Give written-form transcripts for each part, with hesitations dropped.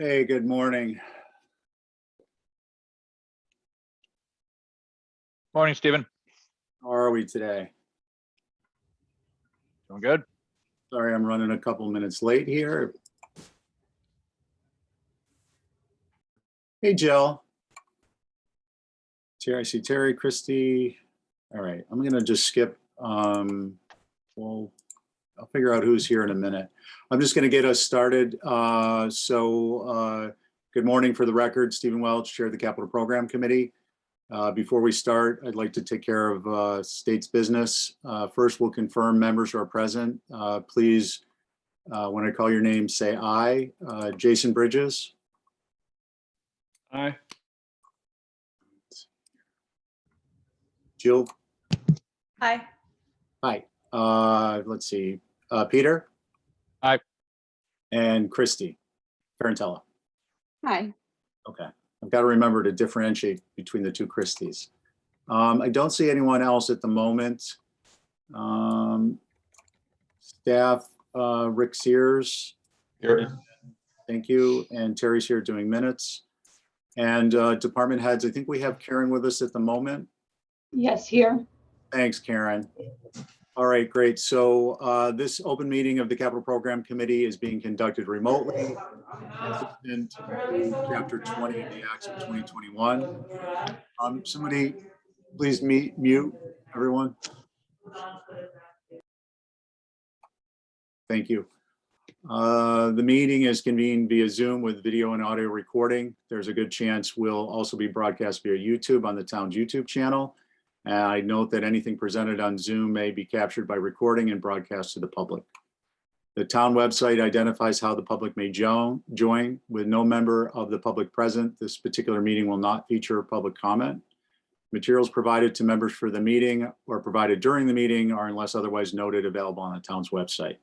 Hey, good morning. Morning, Stephen. How are we today? Doing good. Sorry, I'm running a couple minutes late here. Hey, Jill. Terry, I see Terry, Christy. All right, I'm gonna just skip. Well, I'll figure out who's here in a minute. I'm just gonna get us started. Good morning for the record. Stephen Welch, Chair of the Capital Program Committee. Before we start, I'd like to take care of state's business. First, we'll confirm members who are present. Please, when I call your name, say aye. Jason Bridges. Aye. Jill. Hi. Hi. Let's see. Peter. Aye. And Christy Parentella. Hi. Okay. I've got to remember to differentiate between the two Christies. I don't see anyone else at the moment. Staff, Rick Sears. Here. Thank you. And Terry's here doing minutes. And department heads, I think we have Karen with us at the moment. Yes, here. Thanks, Karen. All right, great. So this open meeting of the Capital Program Committee is being conducted remotely. Consistent with Chapter 20 of the Acts of 2021. Somebody please mute everyone. Thank you. The meeting is convened via Zoom with video and audio recording. There's a good chance we'll also be broadcast via YouTube on the town's YouTube channel. I note that anything presented on Zoom may be captured by recording and broadcast to the public. The town website identifies how the public may join. With no member of the public present, this particular meeting will not feature public comment. Materials provided to members for the meeting or provided during the meeting are, unless otherwise noted, available on the town's website.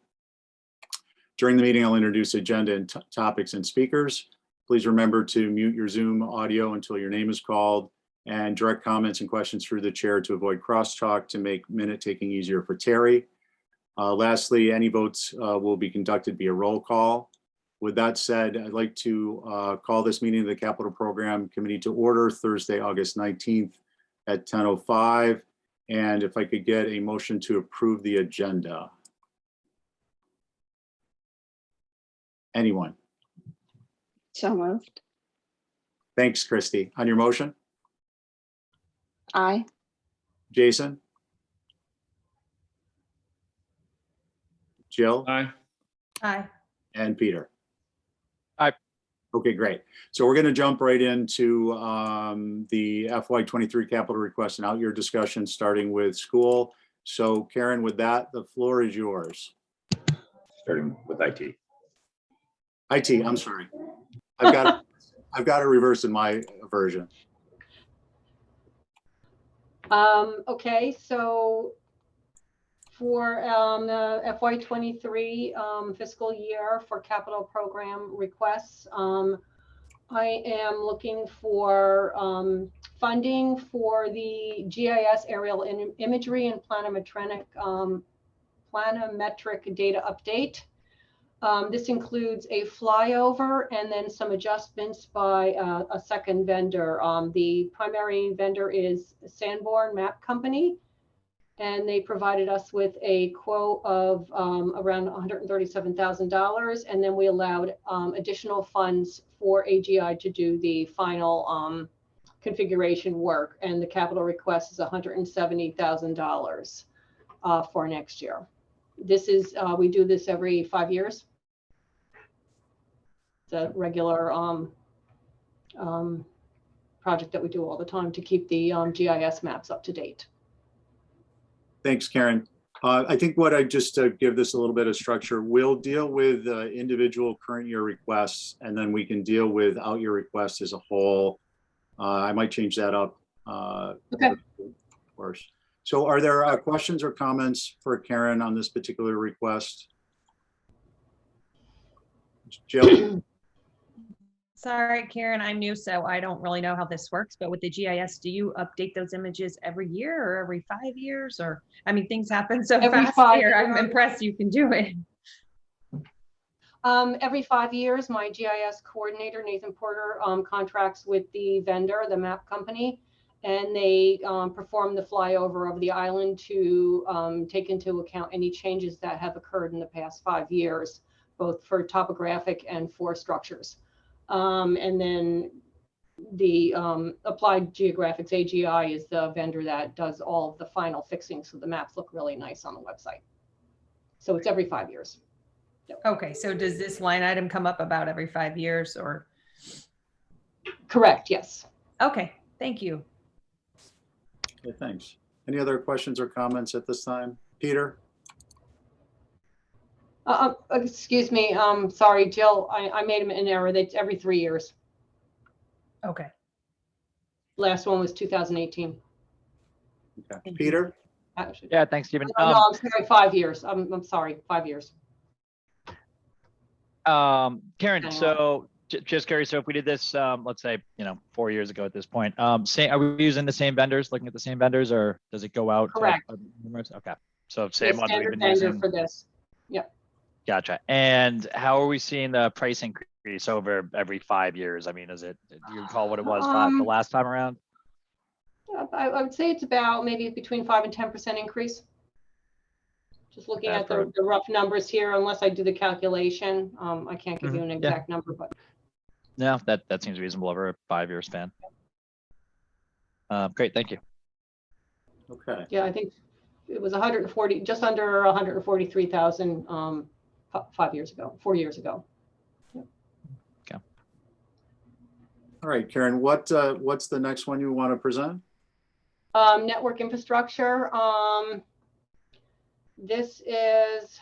During the meeting, I'll introduce agenda and topics and speakers. Please remember to mute your Zoom audio until your name is called, and direct comments and questions through the chair to avoid crosstalk to make minute taking easier for Terry. Lastly, any votes will be conducted via roll call. With that said, I'd like to call this meeting of the Capital Program Committee to order Thursday, August 19th at 10:05. And if I could get a motion to approve the agenda. Anyone? So moved. Thanks, Christy. On your motion? Aye. Jason? Jill? Aye. Aye. And Peter? Aye. Okay, great. So we're going to jump right into the FY23 capital request and out year discussion, starting with school. So Karen, with that, the floor is yours. Starting with IT. IT, I'm sorry. I've got to reverse in my version. Okay, so for the FY23 fiscal year for capital program requests, I am looking for funding for the GIS aerial imagery and planimetric data update. This includes a flyover and then some adjustments by a second vendor. The primary vendor is Sanborn Map Company, and they provided us with a quote of around $137,000, and then we allowed additional funds for AGI to do the final configuration work, and the capital request is $170,000 for next year. This is, we do this every 5 years. It's a regular project that we do all the time to keep the GIS maps up to date. Thanks, Karen. I think what I just to give this a little bit of structure, we'll deal with individual current year requests, and then we can deal with out year requests as a whole. I might change that up. Okay. Of course. So are there questions or comments for Karen on this particular request? Jill? Sorry, Karen, I'm new, so I don't really know how this works, but with the GIS, do you update those images every year or every 5 years? Or, I mean, things happen so Every fast 5 here. I'm years. impressed you can do it. Every 5 years, my GIS coordinator, Nathan Porter, contracts with the vendor, the map company, and they perform the flyover of the island to take into account any changes that have occurred in the past 5 years, both for topographic and for structures. And then the Applied Geographics, AGI, is the vendor that does all of the final fixing, so the maps look really nice on the website. So it's every 5 years. Okay, so does this line item come up about every 5 years or? Correct, yes. Okay, thank you. Okay, thanks. Any other questions or comments at this time? Peter? Excuse me, sorry, Jill, I made an error. That's every 3 years. Okay. Last one was 2018. Okay. Thank you. Peter? Actually. Yeah, thanks, Stephen. No, I'm sorry, 5 years. I'm sorry, 5 years. Karen, so just curious, so if we did this, let's say, 4 years ago at this point, are we using the same vendors, looking at the same vendors, or does it go out? Correct. To numerous? Okay, so The same ones we've standard been vendor using. for this. Gotcha. And how are we seeing the price increase over every 5 years? I mean, do you recall what it was the last time around? I would say it's about maybe between 5 and 10% increase. Just looking at the rough numbers here, unless I do the calculation, I can't give you an exact number, but. No, that seems reasonable over a 5-year span. Great, thank you. Okay. Yeah, I think it was 140, just under 143,000 4 years ago. All right, Karen, what's the next one you want to present? Network infrastructure. This is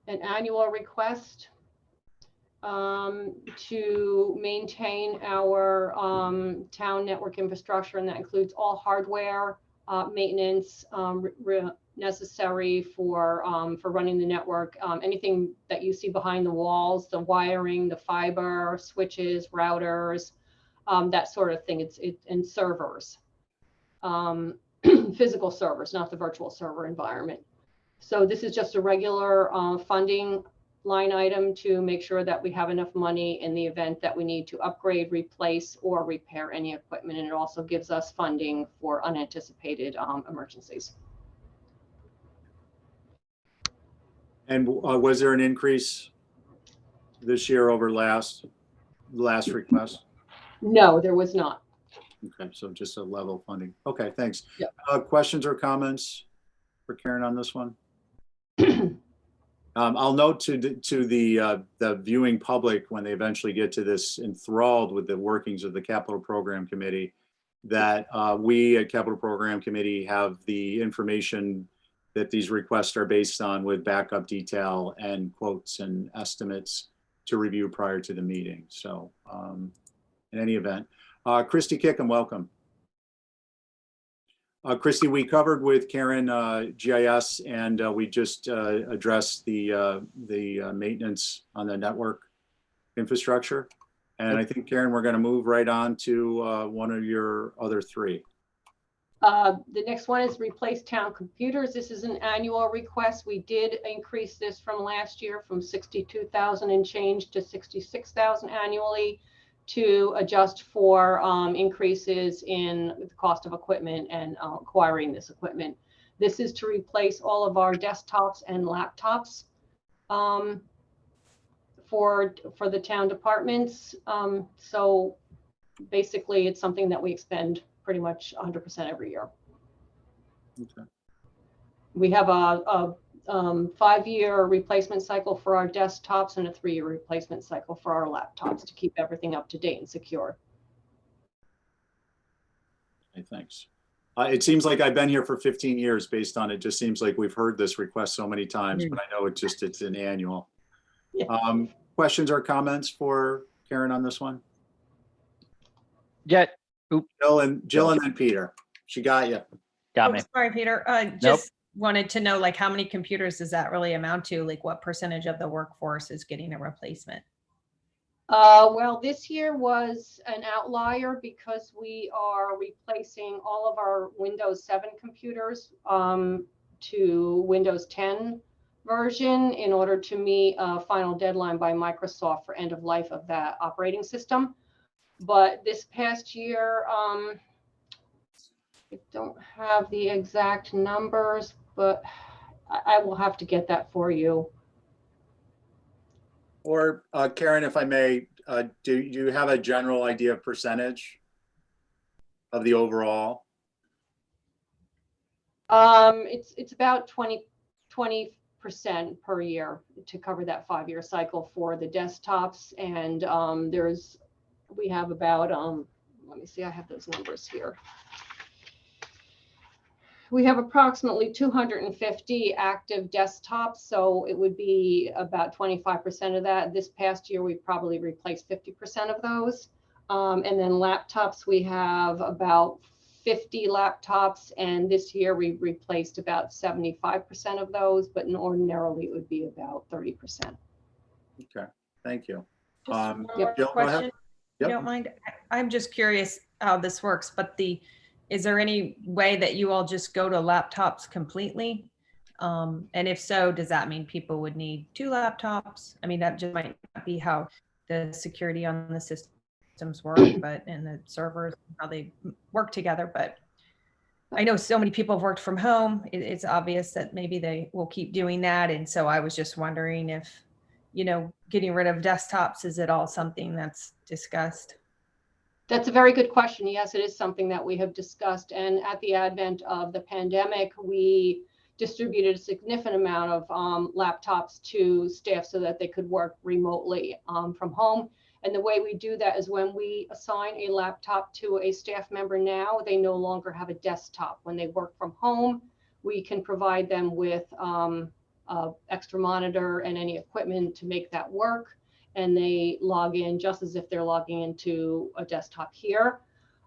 an annual request to maintain our town network infrastructure, and that includes all hardware maintenance necessary for running the network. Anything that you see behind the walls, the wiring, the fiber, switches, routers, that sort of thing. It's and servers, physical servers, not the virtual server environment. So this is just a regular funding line item to make sure that we have enough money in the event that we need to upgrade, replace, or repair any equipment. And it also gives us funding for unanticipated emergencies. And was there an increase this year over last request? No, there was not. Okay, so just a level funding. Okay, thanks. Yep. Questions or comments for Karen on this one? I'll note to the viewing public, when they eventually get to this, enthralled with the workings of the Capital Program Committee, that we at Capital Program Committee have the information that these requests are based on, with backup detail and quotes and estimates to review prior to the meeting. So in any event, Christy Kickham, welcome. Christy, we covered with Karen GIS, and we just addressed the maintenance on the network infrastructure. And I think, Karen, we're going to move right on to one of your other three. The next one is replace town computers. This is an annual request. We did increase this from last year from 62,000 and change to 66,000 annually, to adjust for increases in the cost of equipment and acquiring this equipment. This is to replace all of our desktops and laptops for the town departments. So basically, it's something that we expend pretty much 100% every year. Okay. We have a 5-year replacement cycle for our desktops and a 3-year replacement cycle for our laptops to keep everything up to date and secure. Okay, thanks. It seems like I've been here for 15 years based on it. Just seems like we've heard this request so many times, but I know it's an annual. Yeah. Questions or comments for Karen on this one? Yeah, Jill and then Peter. She got you. got me. Sorry, Peter. Just wanted to know, like, how many computers does that really amount to? Like, what percentage of the workforce is getting a replacement? Well, this year was an outlier because we are replacing all of our Windows 7 computers to Windows 10 version in order to meet a final deadline by Microsoft for end of life of that operating system. But this past year, I don't have the exact numbers, but I will have to get that for you. Or Karen, if I may, do you have a general idea of percentage of the overall? It's about 20% per year to cover that 5-year cycle for the desktops. And we have about, let me see, I have those numbers here. We have approximately 250 active desktops, so it would be about 25% of that. This past year, we probably replaced 50% of those. And then laptops, we have about 50 laptops, and this year we replaced about 75% of those, but ordinarily it would be about 30%. Okay, thank you. Just one Jill, more go ahead. question, if Yep. you don't mind. I'm just curious how this works, but is there any way that you all just go to laptops completely? And if so, does that mean people would need 2 laptops? I mean, that just might not be how the security on the systems work, but and the servers, how they work together. But I know so many people have worked from home. It's obvious that maybe they will keep doing that. And so I was just wondering if, getting rid of desktops, is it all something that's discussed? That's a very good question. Yes, it is something that we have discussed. And at the advent of the pandemic, we distributed a significant amount of laptops to staff so that they could work remotely from home. And the way we do that is when we assign a laptop to a staff member now, they no longer have a desktop. When they work from home, we can provide them with extra monitor and any equipment to make that work. And they log in just as if they're logging into a desktop here.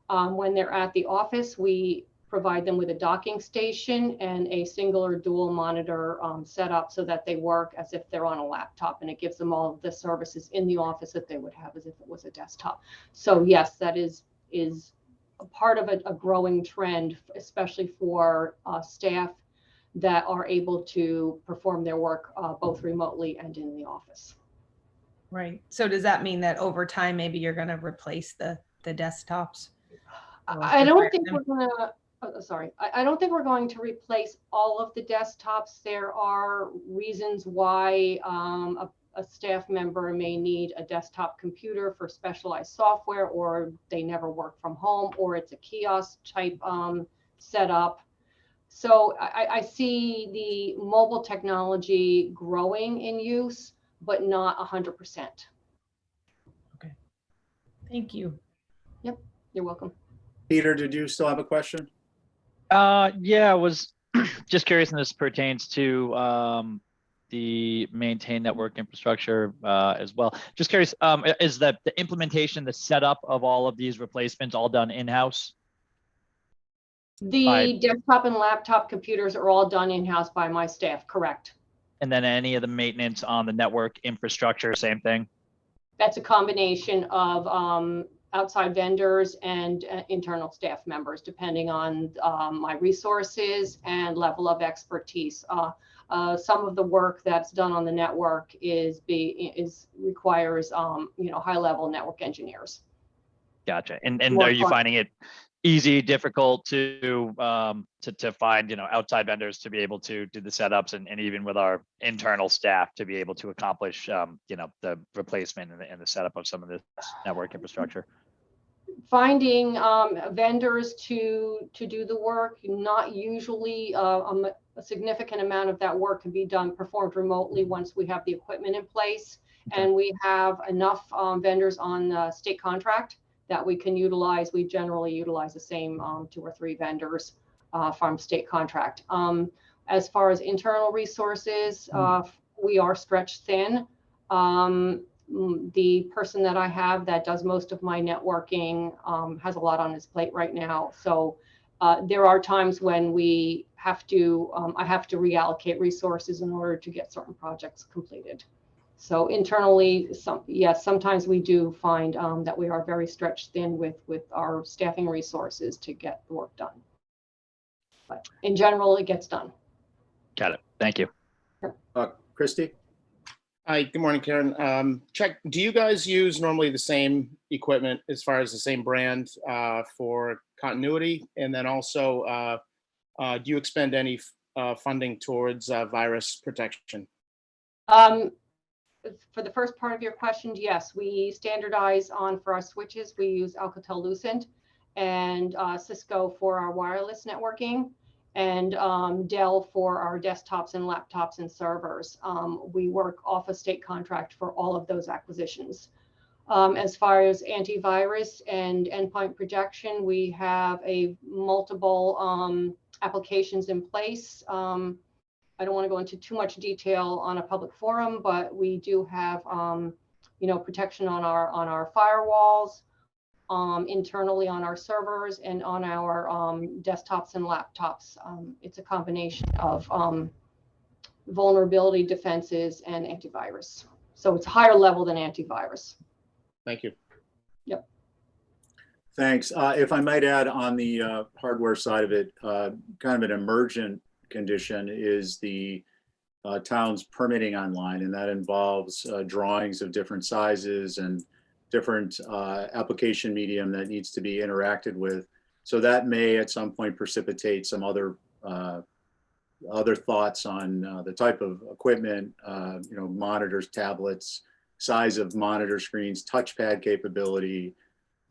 When they're at the office, we provide them with a docking station and a single or dual monitor setup so that they work as if they're on a laptop, and it gives them all of the services in the office that they would have as if it was a desktop. So yes, that is a part of a growing trend, especially for staff that are able to perform their work both remotely and in the office. Right. So does that mean that over time, maybe you're going to replace the desktops? I don't think we're going to, I don't think we're going to replace all of the desktops. There are reasons why a staff member may need a desktop computer for specialized software, or they never work from home, or it's a kiosk type setup. So I see the mobile technology growing in use, but not 100%. Okay. Thank you. Yep, you're welcome. Peter, did you still have a question? Yeah, I was just curious, and this pertains to the maintained network infrastructure as well. Just curious, is the implementation, the setup of all of these replacements all done in-house? The desktop and laptop computers are all done in-house by my staff, correct? And then any of the maintenance on the network infrastructure, same thing? That's a combination of outside vendors and internal staff members, depending on my resources and level of expertise. Some of the work that's done on the network requires high-level network engineers. Gotcha. And are you finding it easy, difficult to find outside vendors to be able to do the setups, and even with our internal staff to be able to accomplish the replacement and the setup of some of this network infrastructure? Finding vendors to do the work, not usually. A significant amount of that work can be performed remotely once we have the equipment in place. Okay. And we have enough vendors on the state contract that we can utilize. We generally utilize the same 2 or 3 vendors from state contract. As far as internal resources, we are stretched thin. The person that I have that does most of my networking has a lot on his plate right now. So there are times when we have to, I have to reallocate resources in order to get certain projects completed. So internally, sometimes we do find that we are very stretched thin with our staffing resources to get the work done. But in general, it gets done. Got it. Thank you. Christie? Hi, good morning, Karen. Do you guys use normally the same equipment as far as the same brand for continuity? And then also, do you expend any funding towards virus protection? For the first part of your question, yes, we standardize for our switches. We use Alcatel-Lucent and Cisco for our wireless networking, and Dell for our desktops and laptops and servers. We work off a state contract for all of those acquisitions. As far as antivirus and endpoint protection, we have multiple applications in place. I don't want to go into too much detail on a public forum, but we do have protection on our firewalls, internally on our servers, and on our desktops and laptops. It's a combination of vulnerability defenses and antivirus. So it's higher level than antivirus. Thank you. Yep. Thanks. If I might add on the hardware side of it, kind of an emergent condition is the town's permitting online, and that involves drawings of different sizes and different application medium that needs to be interacted with. So that may at some point precipitate some other thoughts on the type of equipment, monitors, tablets, size of monitor screens, touchpad capability,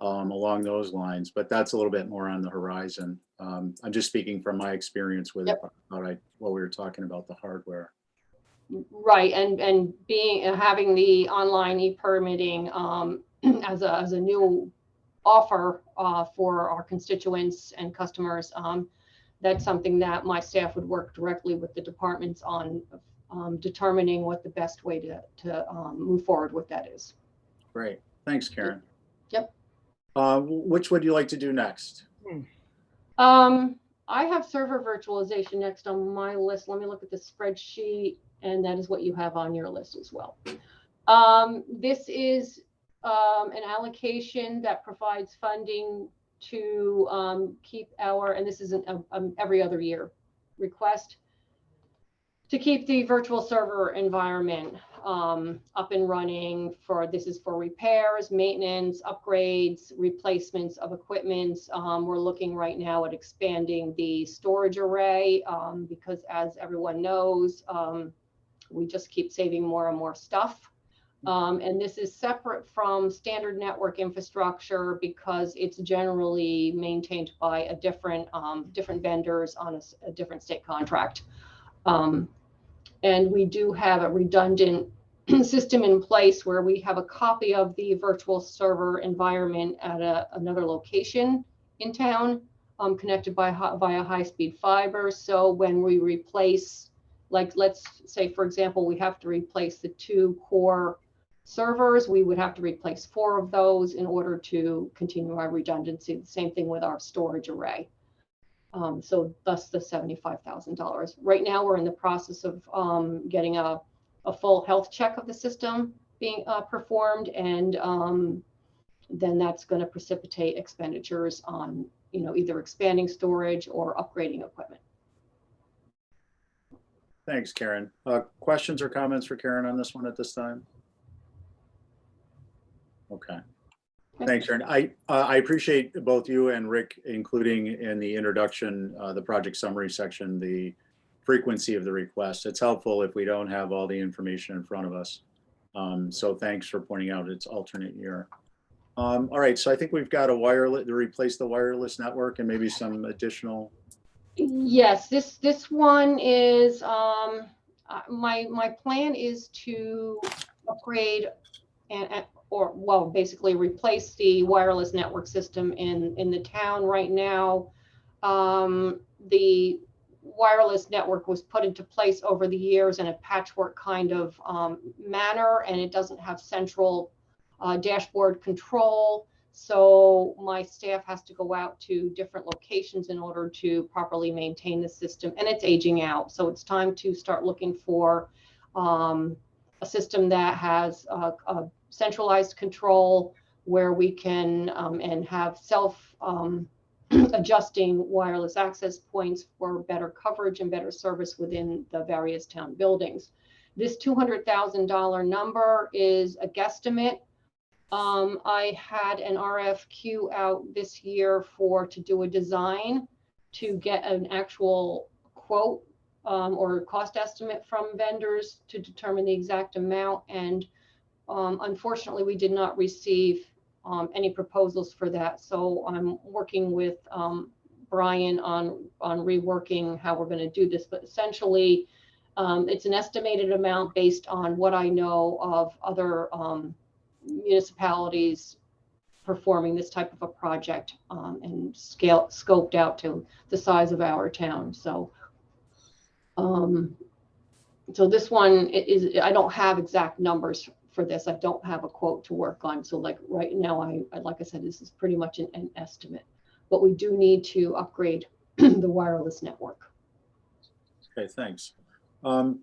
along those lines. But that's a little bit more on the horizon. I'm just speaking from my experience with Yep. what we were talking about, the hardware. Right, and having the online e-permitting as a new offer for our constituents and customers, that's something that my staff would work directly with the departments on determining what the best way to move forward with that is. Great, thanks, Karen. Yep. Which would you like to do next? I have server virtualization next on my list. Let me look at the spreadsheet, and that is what you have on your list as well. This is an allocation that provides funding to keep and this is an every other year request, to keep the virtual server environment up and running. This is for repairs, maintenance, upgrades, replacements of equipment. We're looking right now at expanding the storage array because, as everyone knows, we just keep saving more and more stuff. And this is separate from standard network infrastructure because it's generally maintained by a different vendors on a different state contract. And we do have a redundant system in place where we have a copy of the virtual server environment at another location in town, connected via high-speed fiber. So when we replace, like, let's say, for example, we have to replace the 2 core servers, we would have to replace 4 of those in order to continue our redundancy. The same thing with our storage array. So thus the $75,000. Right now, we're in the process of getting a full health check of the system being performed, and then that's going to precipitate expenditures on either expanding storage or upgrading equipment. Thanks, Karen. Questions or comments for Karen on this one at this time? Okay. Thanks, Karen. I appreciate both you and Rick including in the introduction, the project summary section, the frequency of the request. It's helpful if we don't have all the information in front of us. So thanks for pointing out its alternate year. All right, so I think we've got to replace the wireless network and maybe some additional. Yes, this one is my plan is to upgrade or basically replace the wireless network system in the town right now. The wireless network was put into place over the years in a patchwork kind of manner, and it doesn't have central dashboard control. So my staff has to go out to different locations in order to properly maintain the system, and it's aging out. So it's time to start looking for a system that has a centralized control where we can and have adjusting wireless access points for better coverage and better service within the various town buildings. This $200,000 number is a guesstimate. I had an RFQ out this year to do a design to get an actual quote or cost estimate from vendors to determine the exact amount. And unfortunately, we did not receive any proposals for that. So I'm working with Brian on reworking how we're going to do this. But essentially, it's an estimated amount based on what I know of other municipalities performing this type of a project and scoped out to the size of our town. So so this one is, I don't have exact numbers for this. I don't have a quote to work on. So like right now, like I said, this is pretty much an estimate, but we do need to upgrade the wireless network. Okay, thanks.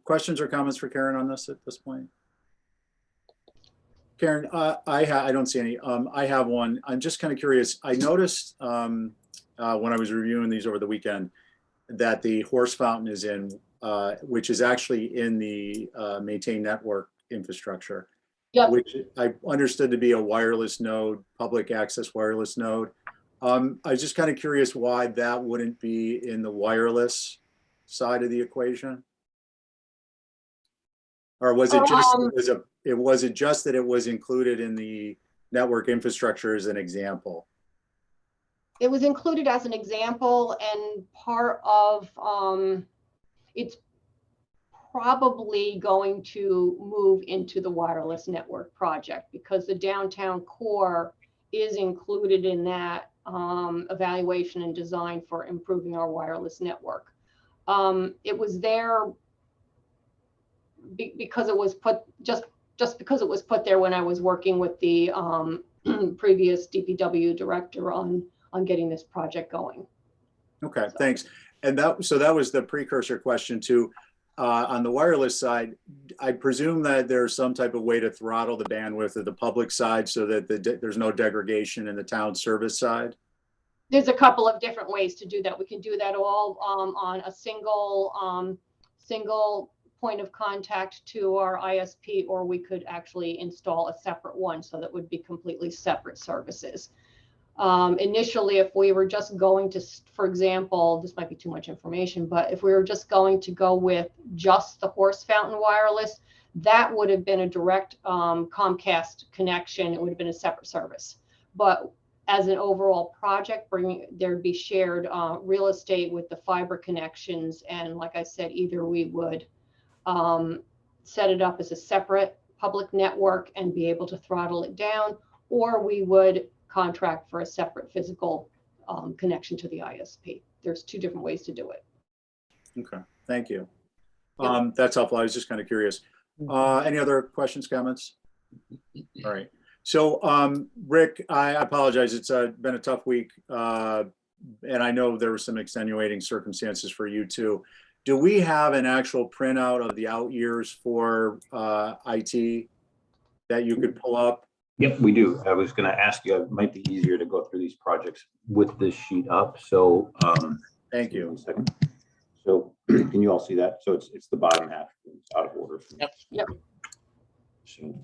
Questions or comments for Karen on this at this point? Karen, I don't see any. I have one. I'm just kind of curious. I noticed when I was reviewing these over the weekend that the horse fountain is in, which is actually in the maintained network infrastructure, Yep. which I understood to be a wireless node, public access wireless node. I was just kind of curious why that wouldn't be in the wireless side of the equation. Or was it just that it was included in the network infrastructure as an example? It was included as an example, and part of it's probably going to move into the wireless network project because the downtown core is included in that evaluation and design for improving our wireless network. It was there because it was put just because it was put there when I was working with the previous DPW director on getting this project going. Okay, thanks. And that was the precursor question to on the wireless side. I presume that there's some type of way to throttle the bandwidth of the public side so that there's no degradation in the town service side. There's a couple of different ways to do that. We can do that all on a single point of contact to our ISP, or we could actually install a separate one so that would be completely separate services. Initially, if we were just going to, for example, this might be too much information, but if we were just going to go with just the horse fountain wireless, that would have been a direct Comcast connection. It would have been a separate service. But as an overall project, there'd be shared real estate with the fiber connections. And like I said, either we would set it up as a separate public network and be able to throttle it down, or we would contract for a separate physical connection to the ISP. There's two different ways to do it. Okay, thank you. Yep. That's helpful. I was just kind of curious. Any other questions, comments? All right. So Rick, I apologize. It's been a tough week. And I know there were some extenuating circumstances for you too. Do we have an actual printout of the out years for IT that you could pull up? Yep, we do. I was going to ask you, it might be easier to go through these projects with this sheet up. So Thank you. 1 second. So can you all see that? So it's the bottom half. It's out of order. Yep. So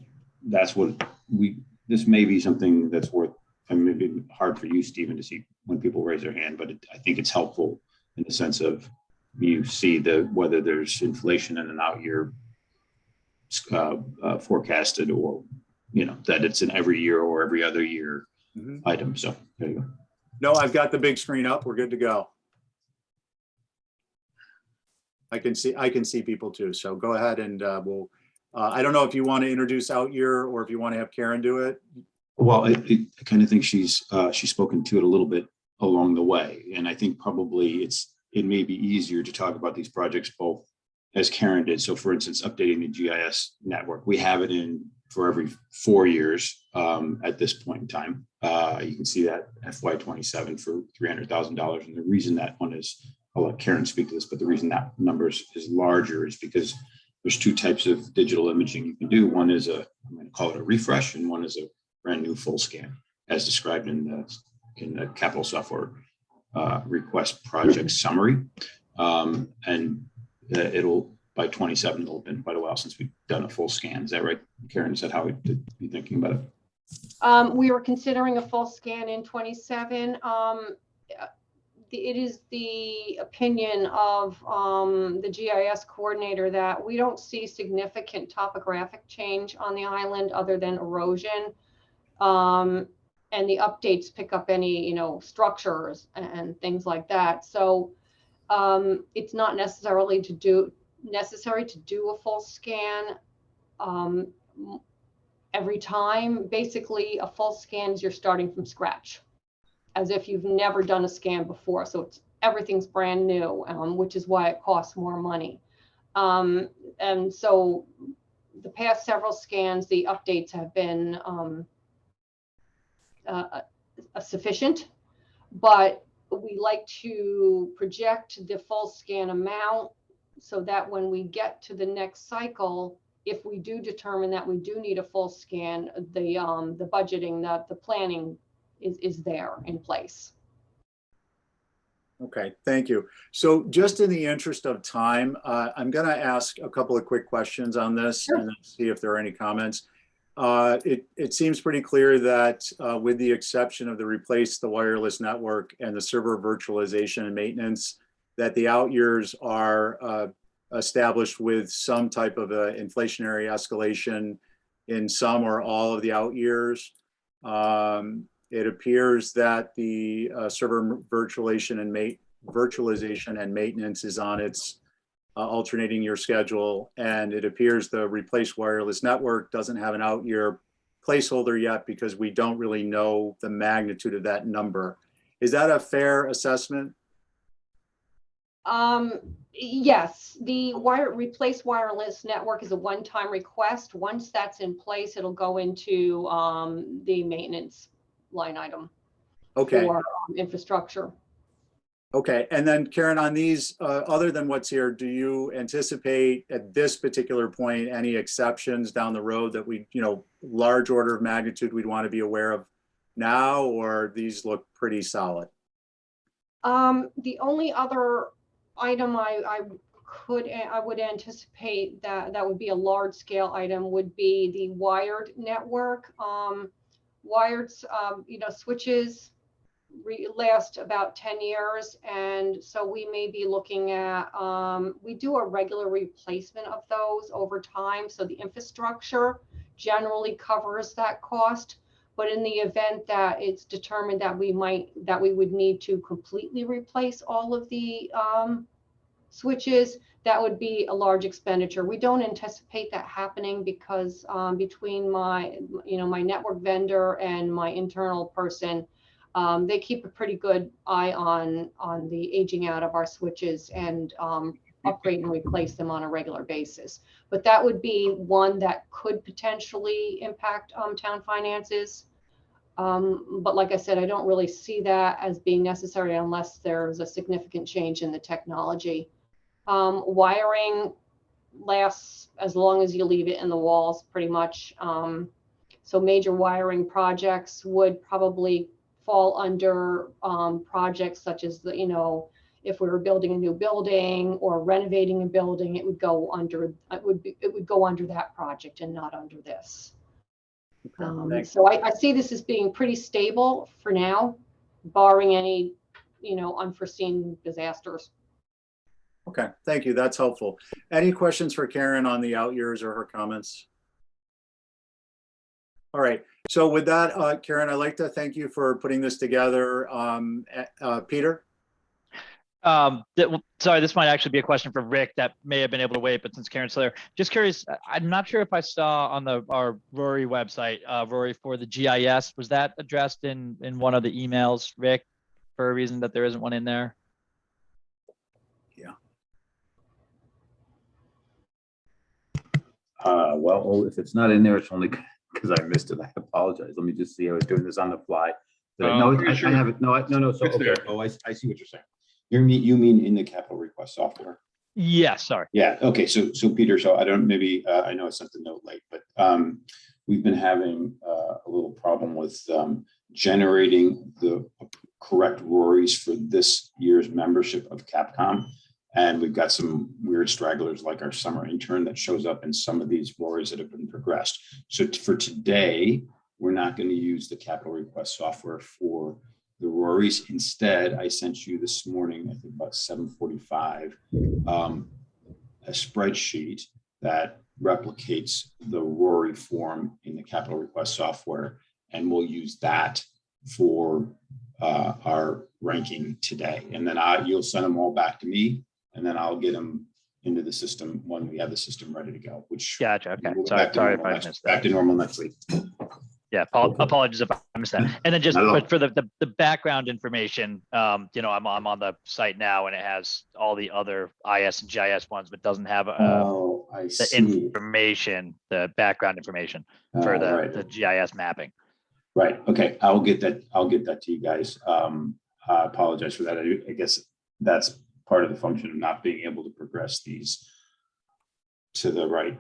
that's what this may be something that's worth, and maybe hard for you, Stephen, to see when people raise their hand, but I think it's helpful in the sense of you see whether there's inflation in an out year forecasted, or that it's an every year or every other year item. So there you go. No, I've got the big screen up. We're good to go. I can see people too. So go ahead and we'll. I don't know if you want to introduce out year or if you want to have Karen do it. Well, I kind of think she's spoken to it a little bit along the way, and I think probably it may be easier to talk about these projects both as Karen did. So for instance, updating the GIS network, we have it in for every 4 years at this point in time. You can see that FY27 for $300,000. And the reason that one is, I'll let Karen speak to this, but the reason that number is larger is because there's two types of digital imaging you can do. One is I'm going to call it a refresh, and one is a brand new full scan, as described in the capital software request project summary. And it'll, by 27, it'll have been quite a while since we've done a full scan. Is that right, Karen? Is that how we'd be thinking about it? We were considering a full scan in 27. It is the opinion of the GIS coordinator that we don't see significant topographic change on the island other than erosion. And the updates pick up any, structures and things like that. So it's not necessary to do a full scan every time. Basically, a full scan is you're starting from scratch, as if you've never done a scan before. So everything's brand new, which is why it costs more money. And so the past several scans, the updates have been sufficient, but we like to project the full scan amount so that when we get to the next cycle, if we do determine that we do need a full scan, the budgeting, the planning is there in place. Okay, thank you. So just in the interest of time, I'm going to ask a couple of quick questions on this and then see if there are any comments. It seems pretty clear that with the exception of the replace the wireless network and the server virtualization and maintenance, that the out years are established with some type of a inflationary escalation in some or all of the out years. It appears that the server virtualization and maintenance is on its alternating year schedule, and it appears the replace wireless network doesn't have an out year placeholder yet because we don't really know the magnitude of that number. Is that a fair assessment? Yes, the replace wireless network is a one-time request. Once that's in place, it'll go into the maintenance line item. Okay. For infrastructure. Okay, and then Karen, on these, other than what's here, do you anticipate at this particular point any exceptions down the road that we, large order of magnitude we'd want to be aware of now, or these look pretty solid? The only other item I would anticipate that would be a large scale item would be the wired network. Wired, switches last about 10 years. And so we may be looking at, we do a regular replacement of those over time. So the infrastructure generally covers that cost. But in the event that it's determined that we would need to completely replace all of the switches, that would be a large expenditure. We don't anticipate that happening because between my network vendor and my internal person, they keep a pretty good eye on the aging out of our switches and upgrade and replace them on a regular basis. But that would be one that could potentially impact town finances. But like I said, I don't really see that as being necessary unless there's a significant change in the technology. Wiring lasts as long as you leave it in the walls, pretty much. So major wiring projects would probably fall under projects such as if we were building a new building or renovating a building, it would go under that project and not under this. So I see this as being pretty stable for now, barring any unforeseen disasters. Okay, thank you. That's helpful. Any questions for Karen on the out years or her comments? All right. So with that, Karen, I'd like to thank you for putting this together. Peter? Sorry, this might actually be a question for Rick that may have been able to wait, but since Karen's still there, just curious, I'm not sure if I saw on our Rory website, Rory, for the GIS, was that addressed in one of the emails, Rick, for a reason that there isn't one in there? Yeah. Well, if it's not in there, it's only because I missed it. I apologize. Let me just see. I was doing this on the fly. No, I have it. No. So okay. Oh, I see what you're saying. You mean in the capital request software? Yeah, sorry. Yeah. Okay. So Peter, so I don't, maybe I know I sent the note late, but we've been having a little problem with generating the correct Rories for this year's membership of Capcom. And we've got some weird stragglers like our summer intern that shows up in some of these Rories that have been progressed. So for today, we're not going to use the capital request software for the Rories. Instead, I sent you this morning, I think about 7:45, a spreadsheet that replicates the Rory form in the capital request software. And we'll use that for our ranking today. And then you'll send them all back to me, and then I'll get them into the system when we have the system ready to go, which Gotcha. Okay. we'll go Sorry if normal I next- missed back that. to normal next week. Yeah, apologies if I missed that. And then just Not at all. but for the background information, you know, I'm on the site now and it has all the other IS and GIS ones, but doesn't have Oh, I the see. information, the background information for Right. the GIS mapping. Right. Okay. I'll get that to you guys. I apologize for that. I guess that's part of the function of not being able to progress these to the right,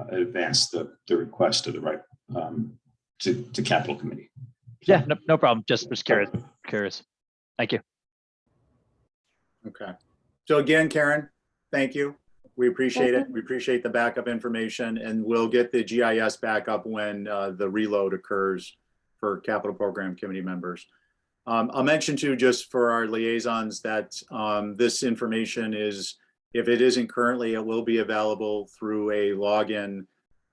advance the request to the right, to capital committee. Yeah, no problem. Just was curious. Thank you. Okay. So again, Karen, thank you. We appreciate it. We appreciate the backup information, and we'll get the GIS backup when the reload occurs for capital program committee members. I'll mention too, just for our liaisons, that this information is, if it isn't currently, it will be available through a login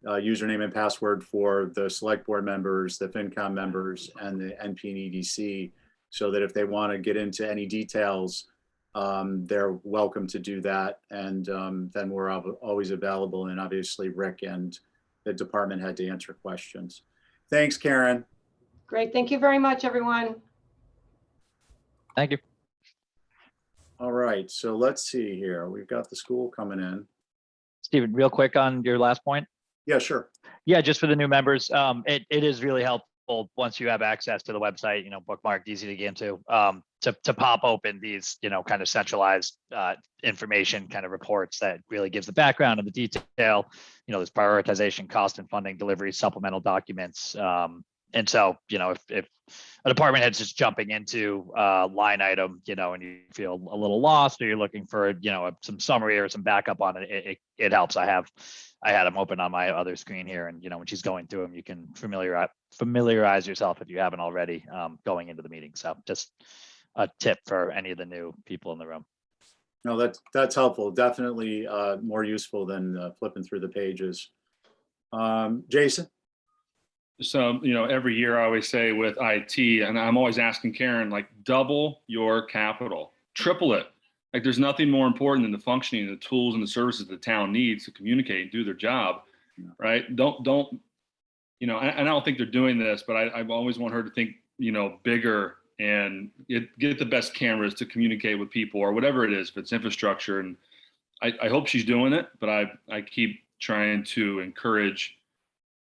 username and password for the select board members, the FinCom members, and the NP and EDC, so that if they want to get into any details, they're welcome to do that. And then we're always available, and obviously Rick and the department head to answer questions. Thanks, Karen. Great. Thank you very much, everyone. Thank you. All right, so let's see here. We've got the school coming in. Stephen, real quick on your last point. Yeah, sure. Yeah, just for the new members, it is really helpful once you have access to the website, you know, bookmarked, easy to get into, to pop open these, you know, kind of centralized information kind of reports that really gives the background and the detail. You know, there's prioritization, cost and funding, delivery, supplemental documents. And so, you know, if a department head's just jumping into a line item, you know, and you feel a little lost, or you're looking for, you know, some summary or some backup on it, it helps. I had them open on my other screen here, and, you know, when she's going through them, you can familiarize yourself if you haven't already, going into the meeting. So just a tip for any of the new people in the room. No, that's helpful. Definitely more useful than flipping through the pages. Jason? So, you know, every year I always say with IT, and I'm always asking Karen, like, double your capital, triple it. Like, there's nothing more important than the functioning, the tools and the services the town needs to communicate and do their job, right? Don't, you know, and I don't think they're doing this, but I always want her to think, you know, bigger and get the best cameras to communicate with people or whatever it is, if it's infrastructure. And I hope she's doing it, but I keep trying to encourage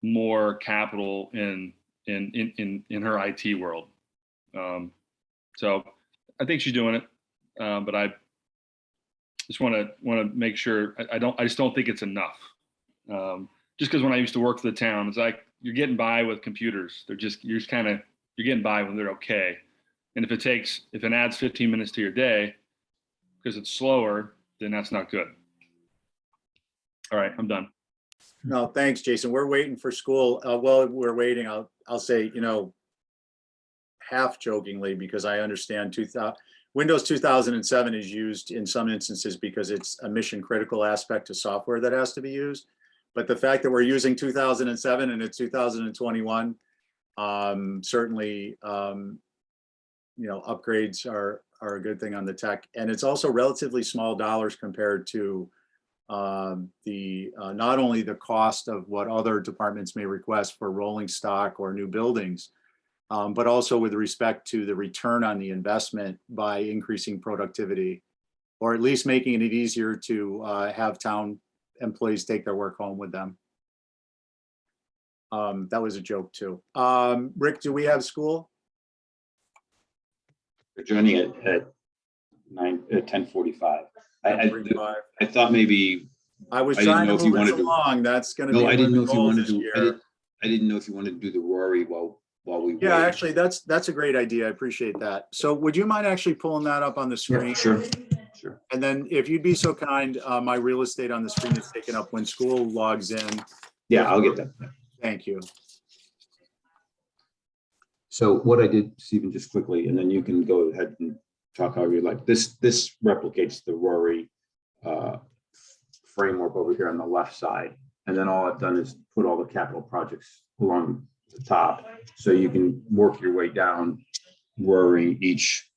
more capital in her IT world. So I think she's doing it, but I just want to make sure I just don't think it's enough. Just because when I used to work for the town, it's like you're getting by with computers. You're getting by when they're okay. And if it adds 15 minutes to your day because it's slower, then that's not good. All right, I'm done. No, thanks, Jason. We're waiting for school. Well, we're waiting. I'll say, you know, half jokingly, because I understand Windows 2007 is used in some instances because it's a mission critical aspect to software that has to be used. But the fact that we're using 2007 and it's 2021, certainly, you know, upgrades are a good thing on the tech. And it's also relatively small dollars compared to not only the cost of what other departments may request for rolling stock or new buildings, but also with respect to the return on the investment by increasing productivity, or at least making it easier to have town employees take their work home with them. That was a joke too. Rick, do we have school? We're joining it at 10:45. I thought maybe I was I didn't trying know to if you move us wanted to- along. That's going to no, be I didn't know if you goal wanted this to. year. I didn't know if you wanted to do the Rory while while we Yeah, wait. actually, that's a great idea. I appreciate that. So would you mind actually pulling that up on the screen? Yeah, sure, sure. And then if you'd be so kind, my real estate on the screen is taken up when school logs in. Yeah, I'll get that. Yeah. Thank you. So what I did, Stephen, just quickly, and then you can go ahead and talk however you like. This replicates the Rory framework over here on the left side. And then all I've done is put all the capital projects along the top. So you can work your way down, Rory each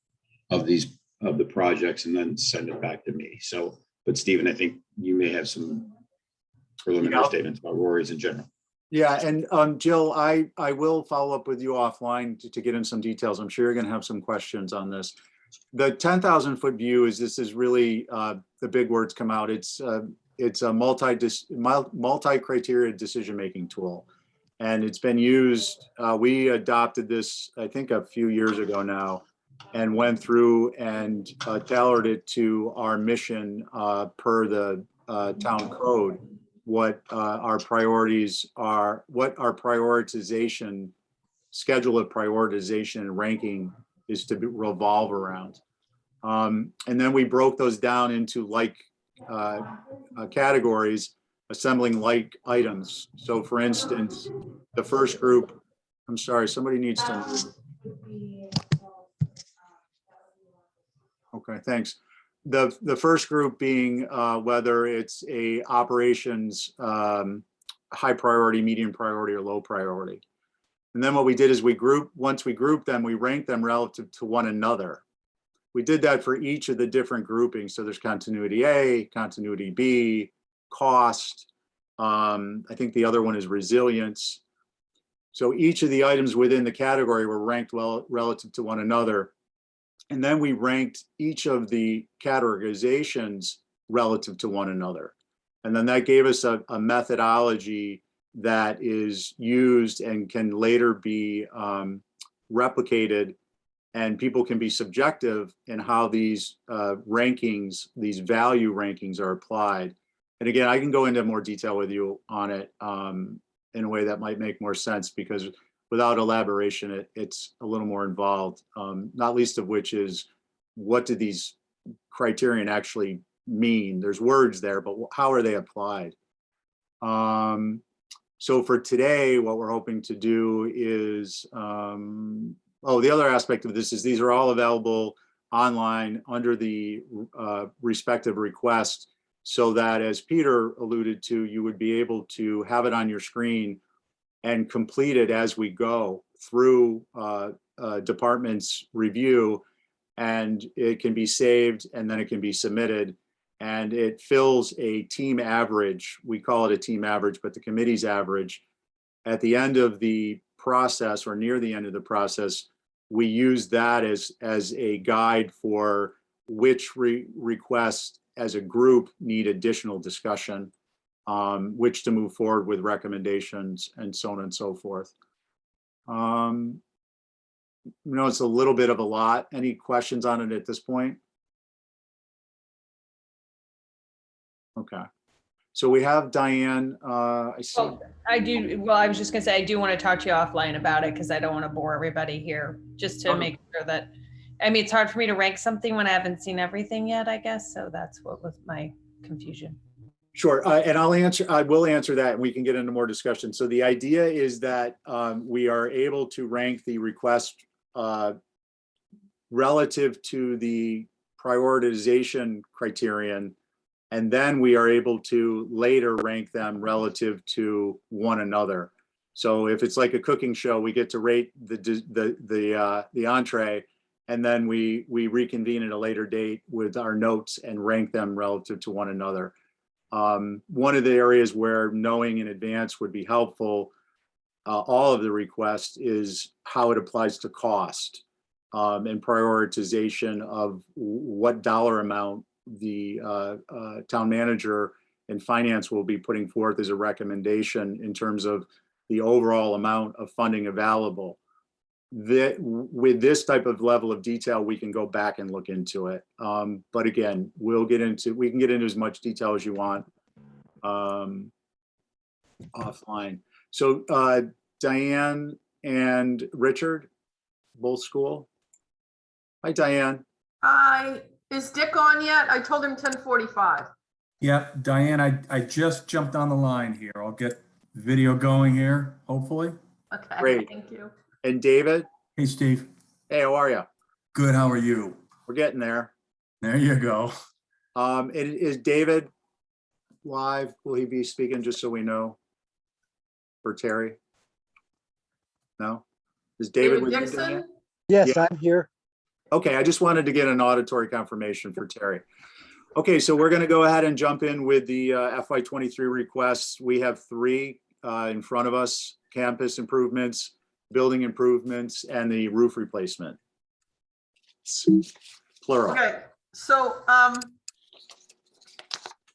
of the projects and then send it back to me. So, but Stephen, I think you may have some preliminary statements about Rory's in general. Yeah, and Jill, I will follow up with you offline to get in some details. I'm sure you're going to have some questions on this. The 10,000 foot view this is really the big words come out. It's a multi-criteria decision-making tool, and it's been used. We adopted this, I think, a few years ago now, and went through and tailored it to our mission per the town code. What our priorities are, what our prioritization, schedule of prioritization and ranking is to revolve around. And then we broke those down into categories, assembling like items. So for instance, the first group, I'm sorry, somebody needs to move. Okay, thanks. The first group being whether it's a operations high priority, medium priority, or low priority. And then what we did is once we grouped them, we ranked them relative to one another. We did that for each of the different groupings. So there's continuity A, continuity B, cost. I think the other one is resilience. So each of the items within the category were ranked relative to one another. And then we ranked each of the categorizations relative to one another. And then that gave us a methodology that is used and can later be replicated, and people can be subjective in how these rankings, these value rankings are applied. And again, I can go into more detail with you on it in a way that might make more sense, because without elaboration, it's a little more involved, not least of which is what do these criterion actually mean? There's words there, but how are they applied? So for today, what we're hoping to do is, the other aspect of this is these are all available online under the respective request, so that, as Peter alluded to, you would be able to have it on your screen and complete it as we go through department's review, and it can be saved and then it can be submitted, and it fills a team average. We call it a team average, but the committee's average. At the end of the process, or near the end of the process, we use that as a guide for which requests as a group need additional discussion, which to move forward with recommendations, and so on and so forth. It's a little bit of a lot. Any questions on it at this point? Okay. So we have Diane. I see. Well, I was just gonna say, I do want to talk to you offline about it, because I don't want to bore everybody here, just to make sure that, it's hard for me to rank something when I haven't seen everything yet, I guess. So that's what was my confusion. Sure, and I will answer that, and we can get into more discussion. So the idea is that we are able to rank the request relative to the prioritization criterion, and then we are able to later rank them relative to one another. So if it's like a cooking show, we get to rate the entree, and then we reconvene at a later date with our notes and rank them relative to one another. One of the areas where knowing in advance would be helpful, all of the requests, is how it applies to cost and prioritization of what dollar amount the town manager and finance will be putting forth as a recommendation in terms of the overall amount of funding available. With this type of level of detail, we can go back and look into it. But again, we can get into as much detail as you want offline. So Diane and Richard, both school. Hi, Diane. Hi, is Dick on yet? I told him 10:45. Yep, Diane, I just jumped on the line here. I'll get video going here, hopefully. Okay, Great. thank you. And David. Hey, Steve. Hey, how are you? Good, how are you? We're getting there. There you go. Is David live? Will he be speaking, just so we know? For Terry? No? Is David with you, Diane? Dixon? Yes, Yeah. I'm here. Okay, I just wanted to get an auditory confirmation for Terry. Okay, so we're going to go ahead and jump in with the FY23 requests. We have 3 in front of us: campus improvements, building improvements, and the roof replacement. Plural. Okay, so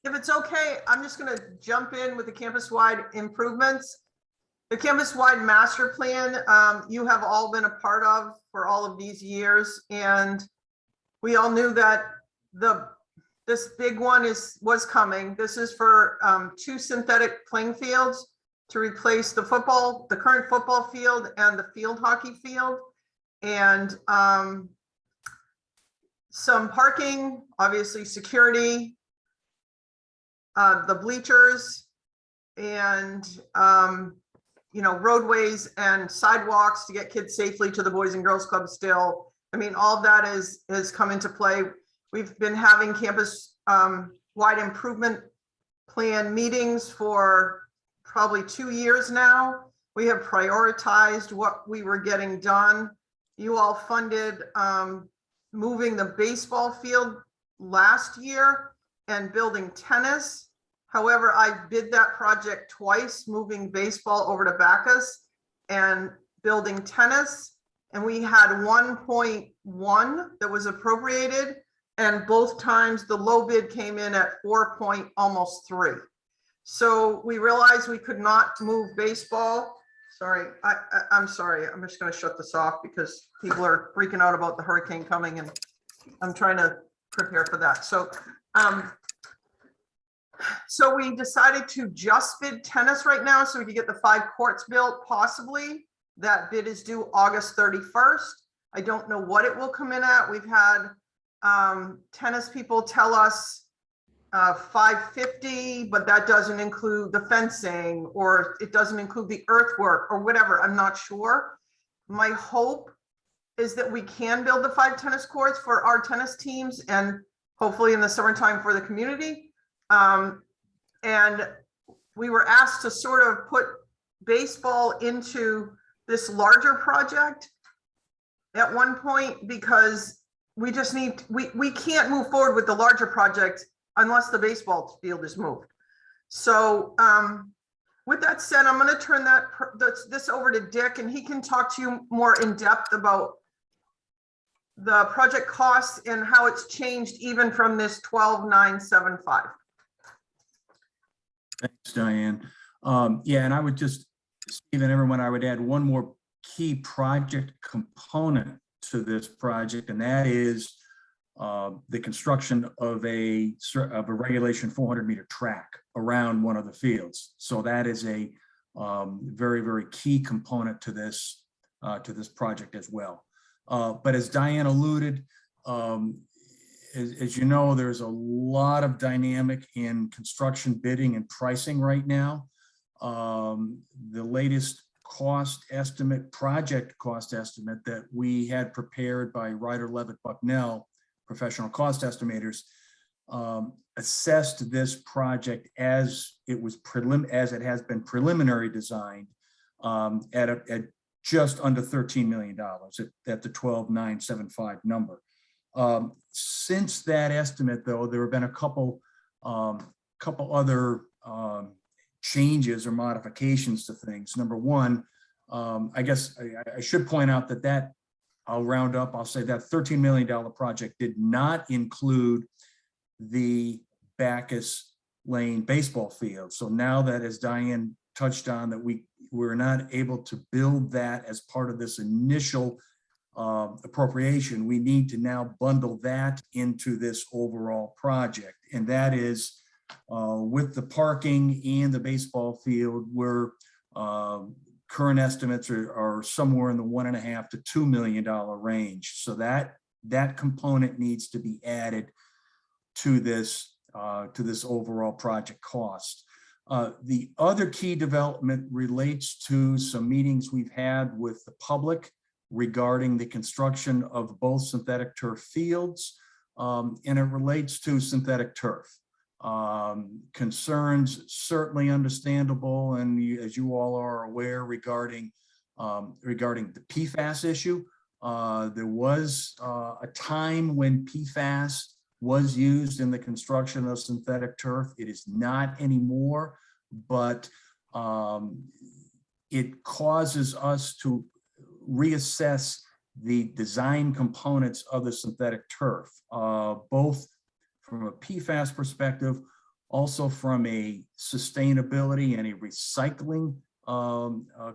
if it's okay, I'm just gonna jump in with the campus-wide improvements. The campus-wide master plan, you have all been a part of for all of these years, and we all knew that this big one was coming. This is for 2 synthetic playing fields to replace the current football field and the field hockey field, and some parking, obviously security, the bleachers, and roadways and sidewalks to get kids safely to the Boys and Girls Club still. I mean, all of that has come into play. We've been having campus wide improvement plan meetings for probably 2 years now. We have prioritized what we were getting done. You all funded moving the baseball field last year and building tennis. However, I bid that project twice, moving baseball over to Bacchus and building tennis. And we had 1.1 that was appropriated. And both times the low bid came in at almost 3. So we realized we could not move baseball. Sorry, I'm sorry. I'm just going to shut this off because people are freaking out about the hurricane coming, and I'm trying to prepare for that. So we decided to just bid tennis right now so we could get the 5 courts built, possibly. That bid is due August 31st. I don't know what it will come in at. We've had tennis people tell us $550, but that doesn't include the fencing, or it doesn't include the earthwork or whatever. I'm not sure. My hope is that we can build the 5 tennis courts for our tennis teams, and hopefully in the summertime for the community. And we were asked to sort of put baseball into this larger project at one point, because we just we can't move forward with the larger project unless the baseball field is moved. So with that said, I'm going to turn this over to Dick, and he can talk to you more in depth about the project costs and how it's changed even from this 12,975. Thanks, Diane. Yeah, and I would just, Steve and everyone, I would add one more key project component to this project, and that is the construction of a regulation 400-meter track around one of the fields. So that is a very, very key component to this project as well. But as Diane alluded, as you know, there's a lot of dynamic in construction bidding and pricing right now. The latest project cost estimate that we had prepared by Ryder Levitt Bucknell, professional cost estimators, assessed this project as it has been preliminary designed at just under $13 million at the 12,975 number. Since that estimate, though, there have been a couple other changes or modifications to things. Number one, I guess I should point out that I'll round up, I'll say that $13 million project did not include the Bacchus Lane baseball field. So now that, as Diane touched on, that we're not able to build that as part of this initial appropriation, we need to now bundle that into this overall project. And that is with the parking and the baseball field, we're current estimates are somewhere in the $1.5 to $2 million range. So that component needs to be added to this overall project cost. The other key development relates to some meetings we've had with the public regarding the construction of both synthetic turf fields, and it relates to synthetic turf. Concerns certainly understandable, and as you all are aware, regarding the PFAS issue. There was a time when PFAS was used in the construction of synthetic turf. It is not anymore, but it causes us to reassess the design components of the synthetic turf, both from a PFAS perspective, also from a sustainability and a recycling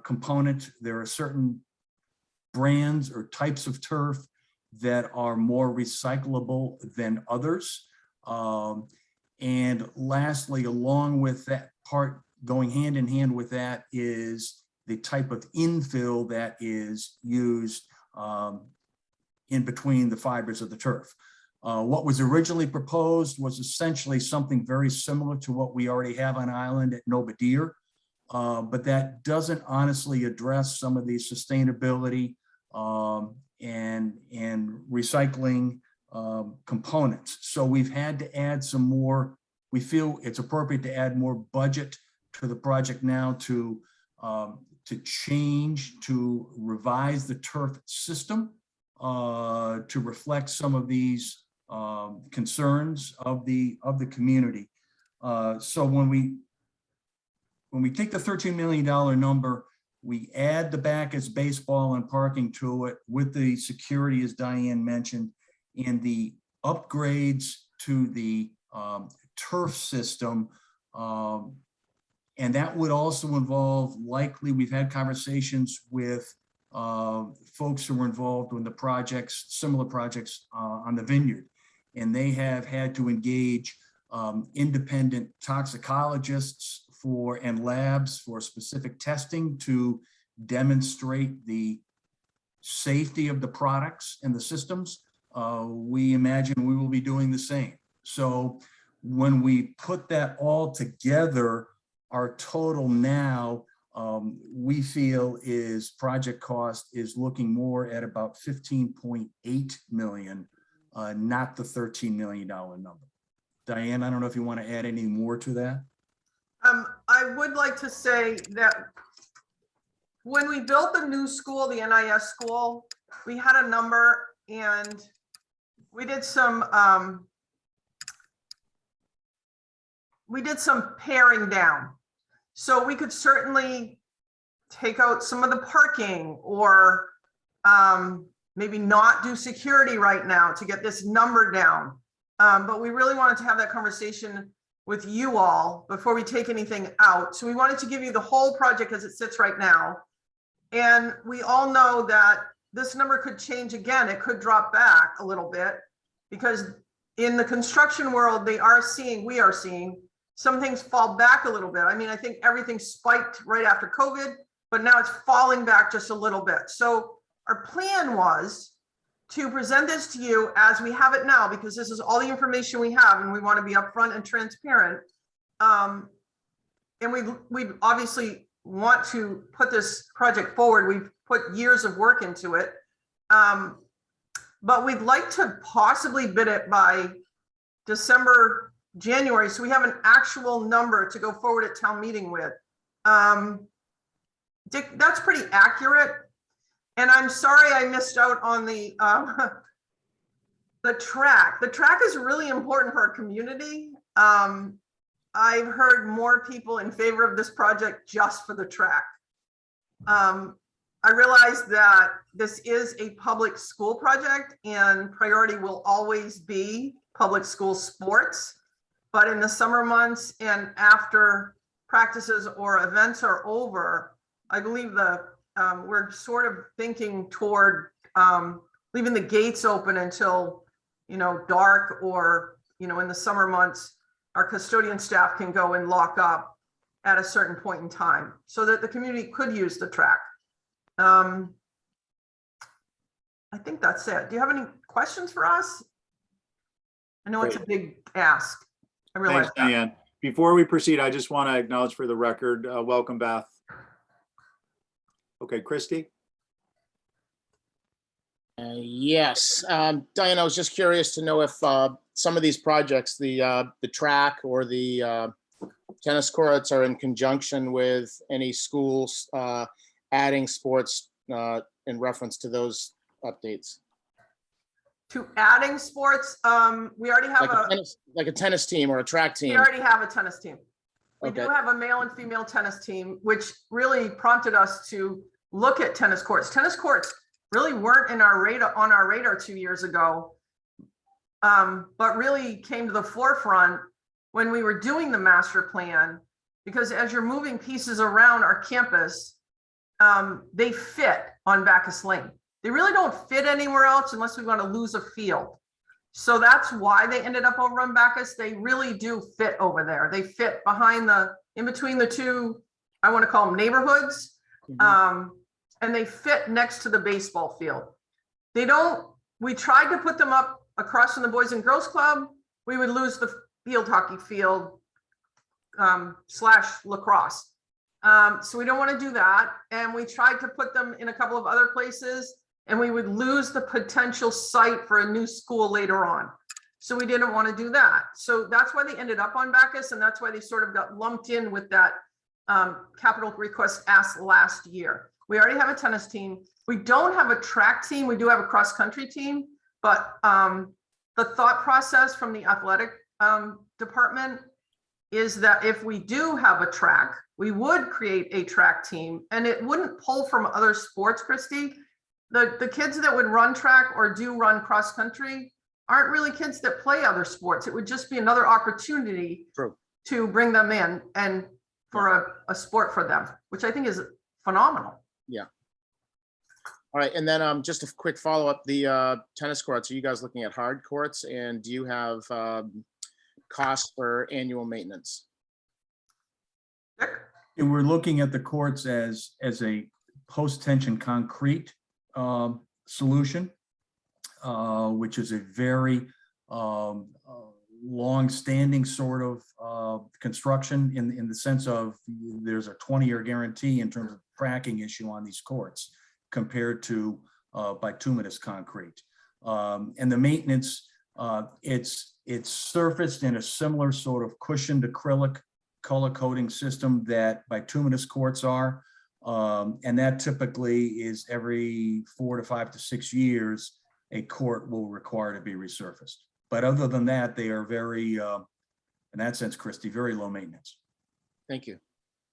component. There are certain brands or types of turf that are more recyclable than others. And lastly, along with that part, going hand in hand with that, is the type of infill that is used in between the fibers of the turf. What was originally proposed was essentially something very similar to what we already have on island at Nobadir, but that doesn't honestly address some of the sustainability and recycling components. So we've had to add some more. We feel it's appropriate to add more budget to the project now to change, to revise the turf system to reflect some of these concerns of the community. So when we take the $13 million number, we add the Backus baseball and parking to it with the security, as Diane mentioned, and the upgrades to the turf system. And that would also involve, likely, we've had conversations with folks who were involved in the projects, similar projects on the vineyard. And they have had to engage independent toxicologists and labs for specific testing to demonstrate the safety of the products and the systems. We imagine we will be doing the same. So when we put that all together, our total now, we feel is project cost is looking more at about 15.8 million, not the $13 million number. Diane, I don't know if you want to add any more to that. I would like to say that when we built the new school, the NIS school, we had a number and we did some paring down. So we could certainly take out some of the parking or maybe not do security right now to get this number down. But we really wanted to have that conversation with you all before we take anything out. So we wanted to give you the whole project as it sits right now. And we all know that this number could change again. It could drop back a little bit because in the construction world, we are seeing some things fall back a little bit. I mean, I think everything spiked right after COVID, but now it's falling back just a little bit. So our plan was to present this to you as we have it now, because this is all the information we have and we want to be upfront and transparent. And we obviously want to put this project forward. We've put years of work into it. But we'd like to possibly bid it by December, January, so we have an actual number to go forward at town meeting with. Dick, that's pretty accurate. And I'm sorry I missed out on the track. The track is really important for our community. I've heard more people in favor of this project just for the track. I realize that this is a public school project and priority will always be public school sports. But in the summer months and after practices or events are over, I believe we're sort of thinking toward leaving the gates open until, dark, or, in the summer months, our custodian staff can go and lock up at a certain point in time so that the community could use the track. I think that's it. Do you have any questions for us? I know it's a big ask. I realize Thanks, that. Diane. Before we proceed, I just want to acknowledge for the record, welcome, Beth. Okay, Christy? Yes, Diane, I was just curious to know if some of these projects, the track or the tennis courts, are in conjunction with any schools adding sports in reference to those updates. To adding sports, we already have Like a tennis team or a track team. we already have a tennis team. We Okay. do have a male and female tennis team, which really prompted us to look at tennis courts. Tennis courts really weren't on our radar 2 years ago, but really came to the forefront when we were doing the master plan, because as you're moving pieces around our campus, they fit on Bacchus Lane. They really don't fit anywhere else unless we want to lose a field. So that's why they ended up over on Bacchus. They really do fit over there. They fit in between the two, I want to call them neighborhoods. And they fit next to the baseball field. We tried to put them up across from the Boys and Girls Club. We would lose the field hockey field / lacrosse. So we don't want to do that. And we tried to put them in a couple of other places, and we would lose the potential site for a new school later on. So we didn't want to do that. So that's why they ended up on Bacchus, and that's why they sort of got lumped in with that capital request asked last year. We already have a tennis team. We don't have a track team. We do have a cross-country team, but the thought process from the athletic department is that if we do have a track, we would create a track team, and it wouldn't pull from other sports, Christy. The kids that would run track or do run cross-country aren't really kids that play other sports. It would just be another opportunity to bring them in and for a sport for them, which I think is phenomenal. Yeah. All right, and then just a quick follow-up, the tennis courts, are you guys looking at hard courts, and do you have costs for annual maintenance? And we're looking at the courts as a post-tension concrete solution, which is a very long-standing sort of construction in the sense of there's a 20-year guarantee in terms of cracking issue on these courts compared to bituminous concrete. And the maintenance, it's surfaced in a similar sort of cushioned acrylic color coding system that bituminous courts are. And that typically is every 4 to 5 to 6 years, a court will require to be resurfaced. But other than that, they are very, in that sense, Christy, very low maintenance. Thank you.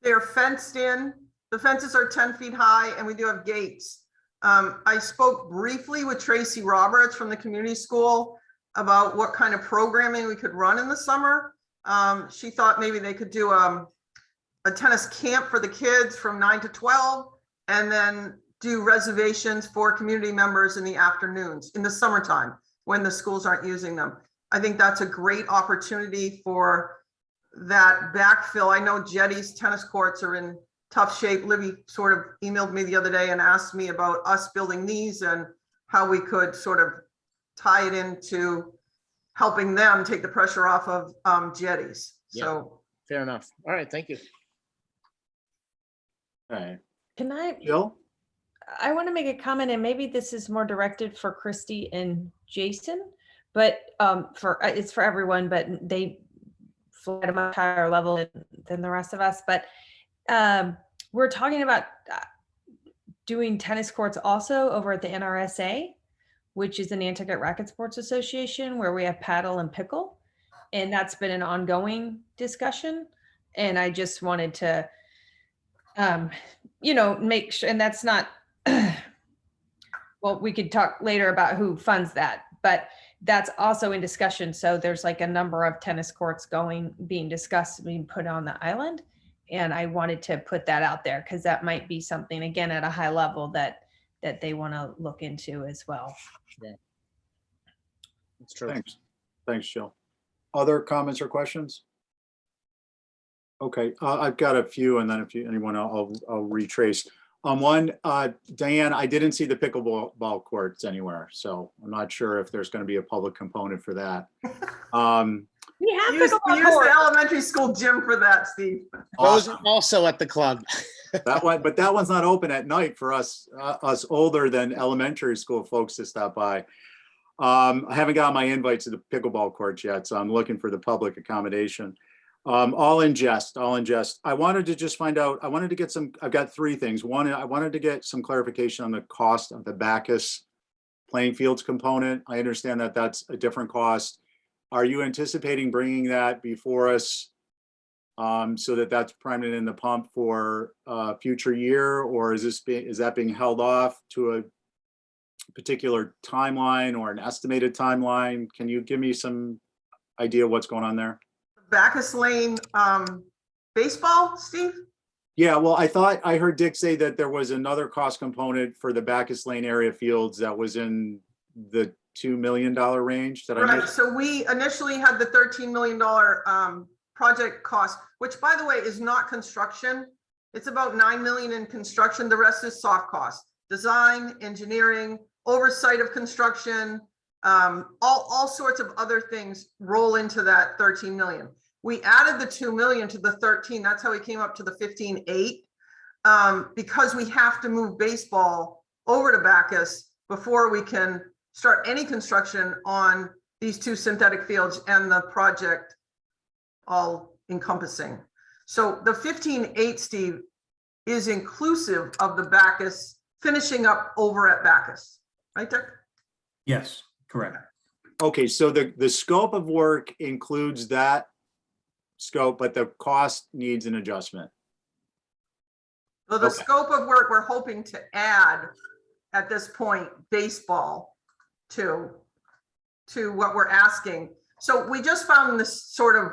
They're fenced in. The fences are 10 feet high, and we do have gates. I spoke briefly with Tracy Roberts from the community school about what kind of programming we could run in the summer. She thought maybe they could do a tennis camp for the kids from 9 to 12, and then do reservations for community members in the afternoons in the summertime when the schools aren't using them. I think that's a great opportunity for that backfill. I know Jetty's tennis courts are in tough shape. Libby sort of emailed me the other day and asked me about us building these and how we could sort of tie it into helping them take the pressure off of Jetty's. Yeah. So Fair enough. All right, thank you. All right, Can Jill? I want to make a comment, and maybe this is more directed for Christy and Jason, but it's for everyone, but they fly at a much higher level than the rest of us. But we're talking about doing tennis courts also over at the NRSA, which is the Nantucket Racket Sports Association, where we have paddle and pickle. And that's been an ongoing discussion. And I just wanted to, make sure, and that's not, well, we could talk later about who funds that, but that's also in discussion. So there's like a number of tennis courts being discussed, being put on the island. And I wanted to put that out there because that might be something, again, at a high level that they want to look into as well. That's true. Thanks, Jill. Other comments or questions? Okay, I've got a few, and then if anyone, I'll retrace. One, Diane, I didn't see the pickleball courts anywhere, so I'm not sure if there's going to be a public component for that. We have We use pickleball the courts. elementary school gym for that, Steve. Those are Awesome. also at the club. That one, but that one's not open at night for us older than elementary school folks to stop by. I haven't got my invite to the pickleball courts yet, so I'm looking for the public accommodation. All in jest. I wanted to just find out, I've got three things. One, I wanted to get some clarification on the cost of the Bacchus playing fields component. I understand that that's a different cost. Are you anticipating bringing that before us so that that's permanent in the pump for a future year, or is that being held off to a particular timeline or an estimated timeline? Can you give me some idea what's going on there? Bacchus Lane baseball, Steve? Yeah, well, I thought I heard Dick say that there was another cost component for the Bacchus Lane area fields that was in the $2 million range that I Right, missed. so we initially had the $13 million project cost, which by the way is not construction. It's about 9 million in construction. The rest is soft cost, design, engineering, oversight of construction, all sorts of other things roll into that 13 million. We added the 2 million to the 13. That's how we came up to the 15.8, because we have to move baseball over to Bacchus before we can start any construction on these two synthetic fields and the project all encompassing. So the 15.8, Steve, is inclusive of the Bacchus finishing up over at Bacchus, right, Dick? Yes, correct. Okay, so the scope of work includes that scope, but the cost needs an adjustment. So the Okay. scope of work, we're hoping to add at this point, baseball to what we're asking. So we just found this sort of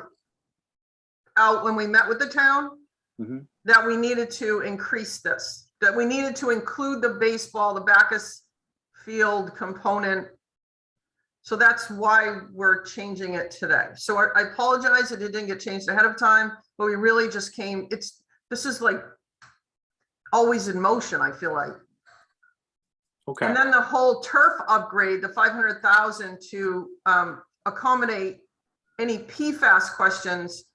out when we met with the town, Mhm. that we needed to increase this, that we needed to include the baseball, the Bacchus field component. So that's why we're changing it today. So I apologize that it didn't get changed ahead of time, but we really just came, this is like always in motion, I feel like. Okay, And then the whole turf upgrade, the 500,000 to accommodate any PFAS questions,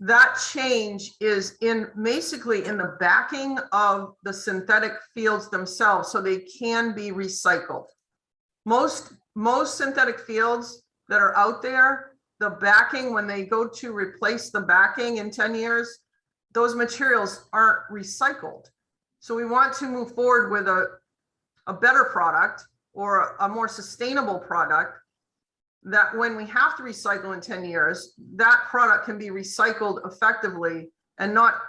that change is basically in the backing of the synthetic fields themselves, so they can be recycled. Most synthetic fields that are out there, the backing, when they go to replace the backing in 10 years, those materials aren't recycled. So we want to move forward with a better product or a more sustainable product that when we have to recycle in 10 years, that product can be recycled effectively and not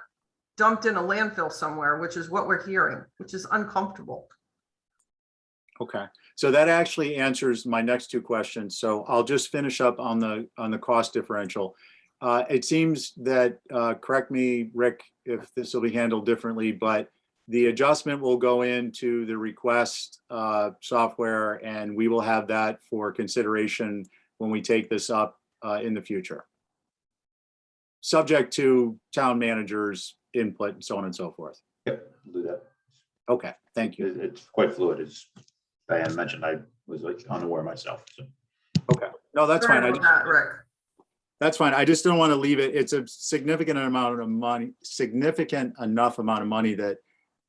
dumped in a landfill somewhere, which is what we're hearing, which is uncomfortable. okay. So that actually answers my next two questions. So I'll just finish up on the cost differential. It seems that, correct me, Rick, if this will be handled differently, but the adjustment will go into the request software, and we will have that for consideration when we take this up in the future. Subject to town managers' input and so on and so forth. Yep, we'll do that. Okay, thank you. It's quite fluid, as Diane mentioned. I was like unaware myself. So. Okay, no, that's Sorry fine. about that, Rick. That's fine. I just don't want to leave it. It's a significant amount of money, significant enough amount of money that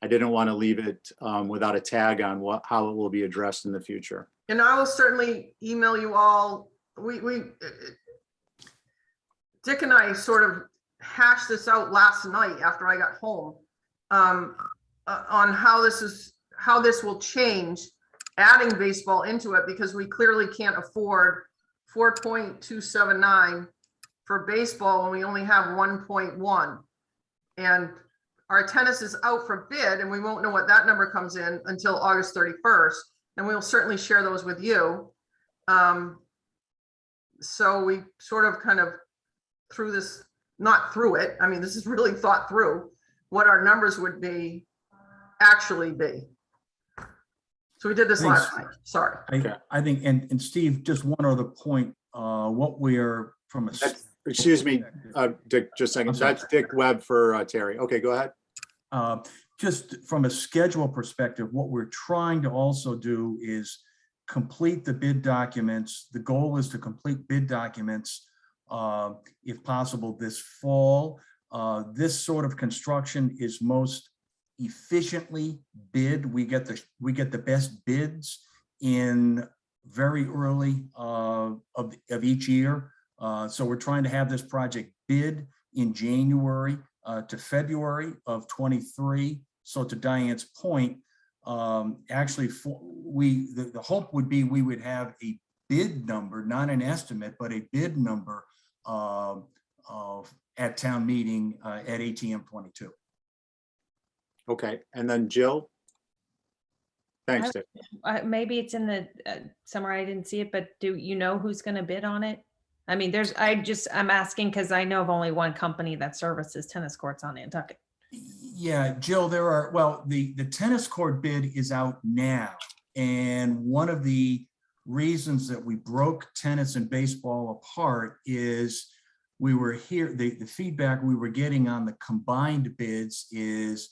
I didn't want to leave it without a tag on how it will be addressed in the future. And I will certainly email you all. Dick and I sort of hashed this out last night after I got home on how this will change adding baseball into it, because we clearly can't afford 4.279 for baseball when we only have 1.1. And our tennis is out for bid, and we won't know what that number comes in until August 31st. And we will certainly share those with you. So we sort of kind of threw this, not through it. I mean, this is really thought through what our numbers would actually be. So we did this Thanks. last night. Sorry. Okay. I think, and Steve, just one other point, what we are from a Excuse me, Dick, just a second. I'm sorry. That's Dick Webb for Terry. Okay, go ahead. Just from a schedule perspective, what we're trying to also do is complete the bid documents. The goal is to complete bid documents, if possible, this fall. This sort of construction is most efficiently bid. We get the best bids in very early of each year. So we're trying to have this project bid in January to February of 23. So to Diane's point, actually, the hope would be we would have a bid number, not an estimate, but a bid number at town meeting at ATM 22. Okay, and then Jill? Thanks, Dick. Maybe it's in the somewhere I didn't see it, but do you know who's going to bid on it? I mean, I'm asking because I know of only one company that services tennis courts on Nantucket. Yeah, Jill, the tennis court bid is out now. And one of the reasons that we broke tennis and baseball apart is the feedback we were getting on the combined bids is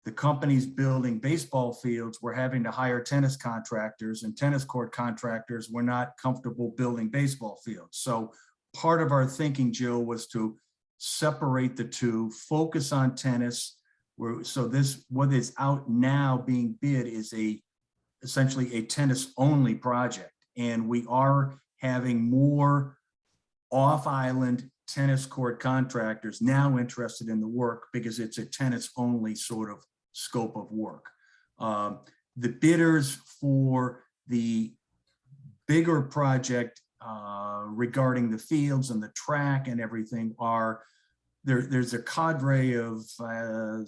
the companies building baseball fields were having to hire tennis contractors, and tennis court contractors were not comfortable building baseball fields. So part of our thinking, Jill, was to separate the two, focus on tennis. So what is out now being bid is essentially a tennis only project. And we are having more off-island tennis court contractors now interested in the work because it's a tennis only sort of scope of work. The bidders for the bigger project regarding the fields and the track and everything there's a cadre of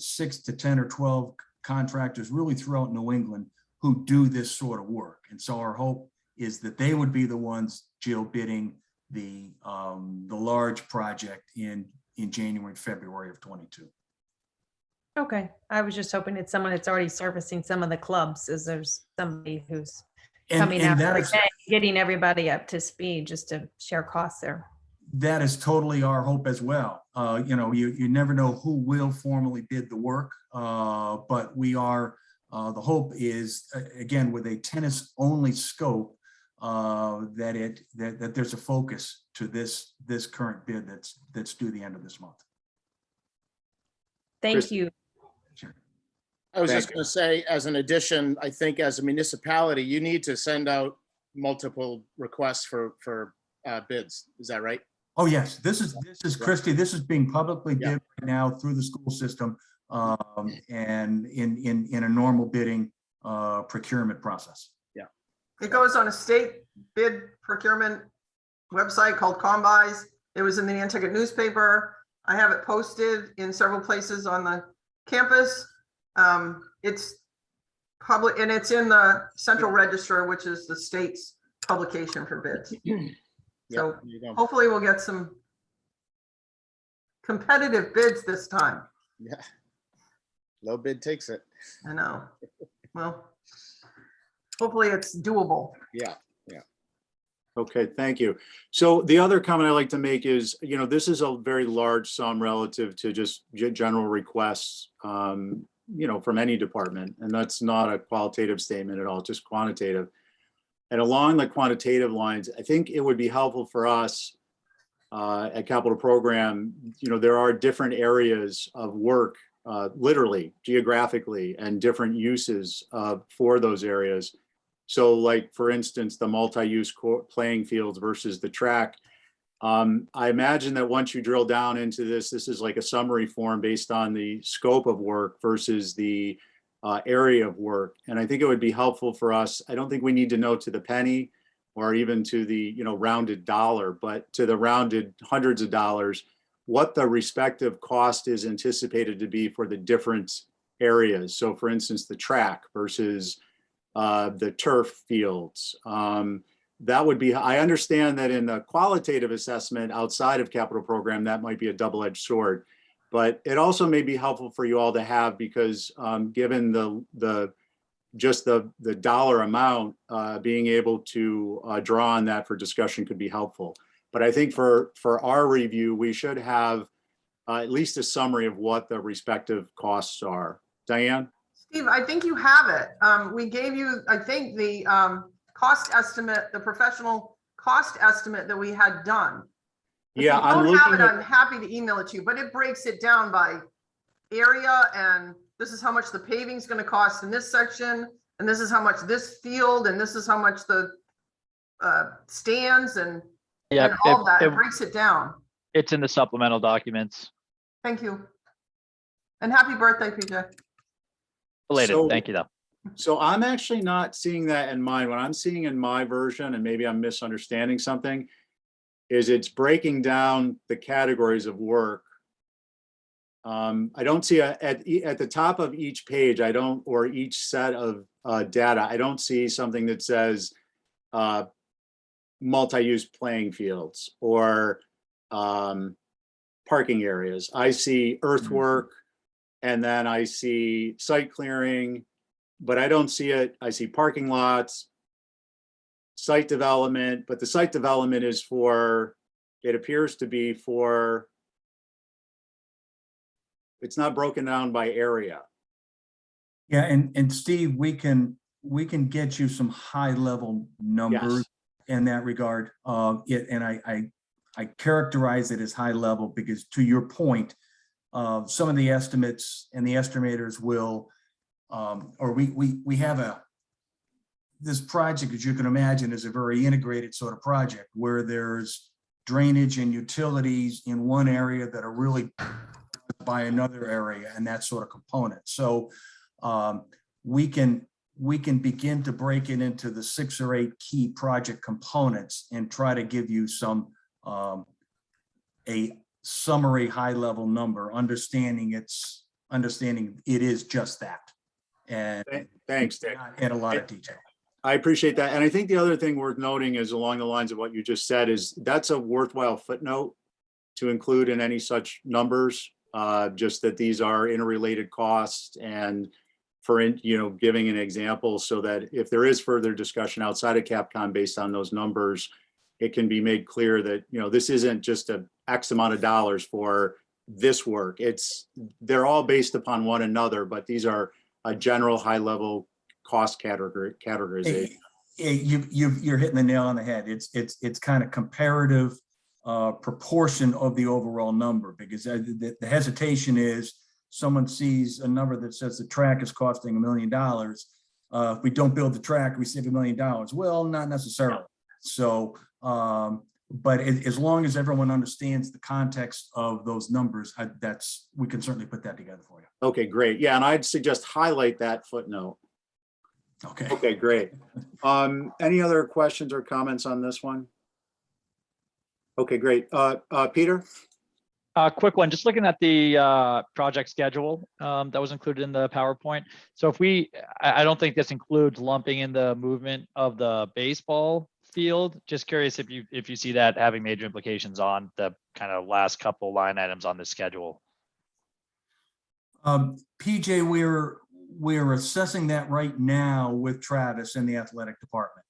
6 to 10 or 12 contractors really throughout New England who do this sort of work. And so our hope is that they would be the ones, Jill, bidding the large project in January and February of 22. Okay, I was just hoping it's someone that's already servicing some of the clubs, as there's somebody who's coming out getting everybody up to speed just to share costs there. That is totally our hope as well. You never know who will formally bid the work, but we are, the hope is, again, with a tennis only scope, that there's a focus to this current bid that's due the end of this month. Thank you. Sure. I was just going to say, as an addition, I think as a municipality, you need to send out multiple requests for bids. Is that right? Oh, yes. This is Christy. This is being publicly bid right now through the school system and in a normal bidding procurement process. Yeah. It goes on a state bid procurement website called Combis. It was in the Nantucket newspaper. I have it posted in several places on the campus. It's public and it's in the Central Register, which is the state's publication for bids. So hopefully we'll get some competitive bids this time. Yeah. Low bid takes it. I know. Well, hopefully it's doable. Yeah. Okay, thank you. So the other comment I'd like to make is, this is a very large sum relative to just general requests, from any department. And that's not a qualitative statement at all, just quantitative. And along the quantitative lines, I think it would be helpful for us at Capital Program, there are different areas of work, literally, geographically, and different uses for those areas. So like, for instance, the multi-use playing fields versus the track. I imagine that once you drill down into this is like a summary form based on the scope of work versus the area of work. And I think it would be helpful for us. I don't think we need to know to the penny or even to the rounded dollar, but to the rounded hundreds of dollars, what the respective cost is anticipated to be for the different areas. So for instance, the track versus the turf fields. That would be, I understand that in the qualitative assessment outside of Capital Program, that might be a double-edged sword, but it also may be helpful for you all to have, because given the dollar amount, being able to draw on that for discussion could be helpful. But I think for our review, we should have at least a summary of what the respective costs are. Diane? Steve, I think you have it. We gave you, I think, the cost estimate, the professional cost estimate that we had done. If Yeah, you I'm don't have looking it, at, I'm happy to email it to you, but it breaks it down by area, and this is how much the paving is going to cost in this section, and this is how much this field, and this is how much the stands and all of that. It breaks it down. It's in the supplemental documents. Thank you. And happy birthday, PJ. Related. So- Thank you, though. so I'm actually not seeing that in mine. What I'm seeing in my version, and maybe I'm misunderstanding something, is it's breaking down the categories of work. I don't see at the top of each page, or each set of data, I don't see something that says multi-use playing fields or parking areas. I see earthwork, and then I see site clearing, but I don't see it. I see parking lots, site development, but the site development is for, it appears to be for, it's not broken down by area. Yeah, and Steve, we can get you some high level numbers in that regard. And I characterize it as high level because, to your point, some of the estimates and the estimators will, or we have this project, as you can imagine, is a very integrated sort of project where there's drainage and utilities in one area that are really by another area and that sort of component. So we can begin to break it into the 6 or 8 key project components and try to give you some a summary high level number, understanding it is just that. And Thanks, Dick. in a lot of detail. I appreciate that. And I think the other thing worth noting is along the lines of what you just said is that's a worthwhile footnote to include in any such numbers, just that these are interrelated costs, and for, giving an example so that if there is further discussion outside of Capcom based on those numbers, it can be made clear that, this isn't just a X amount of dollars for this work. They're all based upon one another, but these are a general high level cost categorization. You're hitting the nail on the head. It's kind of comparative proportion of the overall number, because the hesitation is someone sees a number that says the track is costing $1 million. If we don't build the track, we save $1 million. Well, not necessarily. So, but as long as everyone understands the context of those numbers, we can certainly put that together for you. Okay, great. Yeah, and I'd suggest highlight that footnote. Okay. Okay, great. Any other questions or comments on this one? Okay, great. Peter? Quick one, just looking at the project schedule that was included in the PowerPoint. So I don't think this includes lumping in the movement of the baseball field. Just curious if you see that having major implications on the kind of last couple line items on the schedule. PJ, we're assessing that right now with Travis in the athletic department,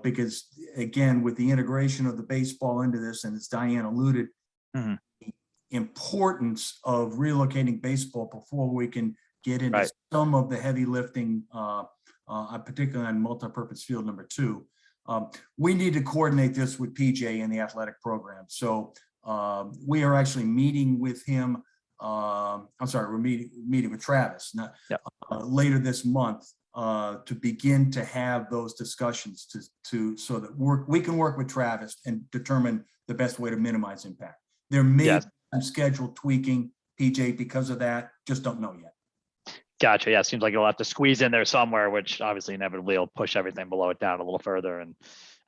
because again, with the integration of the baseball into this, and as Diane alluded, the importance of relocating baseball before we can get into some of the heavy lifting, particularly on multipurpose field number 2. We need to coordinate this with PJ in the athletic program. So we are actually meeting with him. We're meeting with Travis later this month to begin to have those discussions so that we can work with Travis and determine the best way to minimize impact. There may be some schedule tweaking, PJ, because of that. Just don't know yet. Gotcha. Yeah, it seems like you'll have to squeeze in there somewhere, which obviously inevitably will push everything below it down a little further. And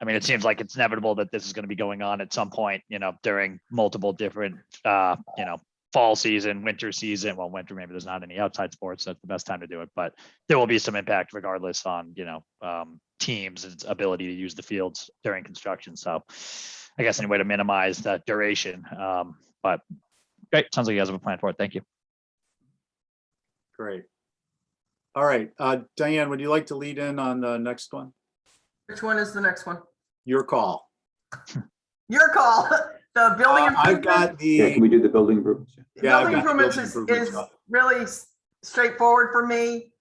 I mean, it seems like it's inevitable that this is going to be going on at some point, during multiple different, fall season, winter season. Well, winter, maybe there's not any outside sports. That's the best time to do it, but there will be some impact regardless on, teams' ability to use the fields during construction. So I guess any way to minimize that duration. But great. Sounds like you guys have a plan for it. Thank you. Great. All right. Diane, would you like to lead in on the next one? Which one is the next one? Your call. Your call. The building I've improvement. got Yeah, the, can we do the building improvements? Yeah, I've Building got the improvements building is improvements is up. really straightforward for me.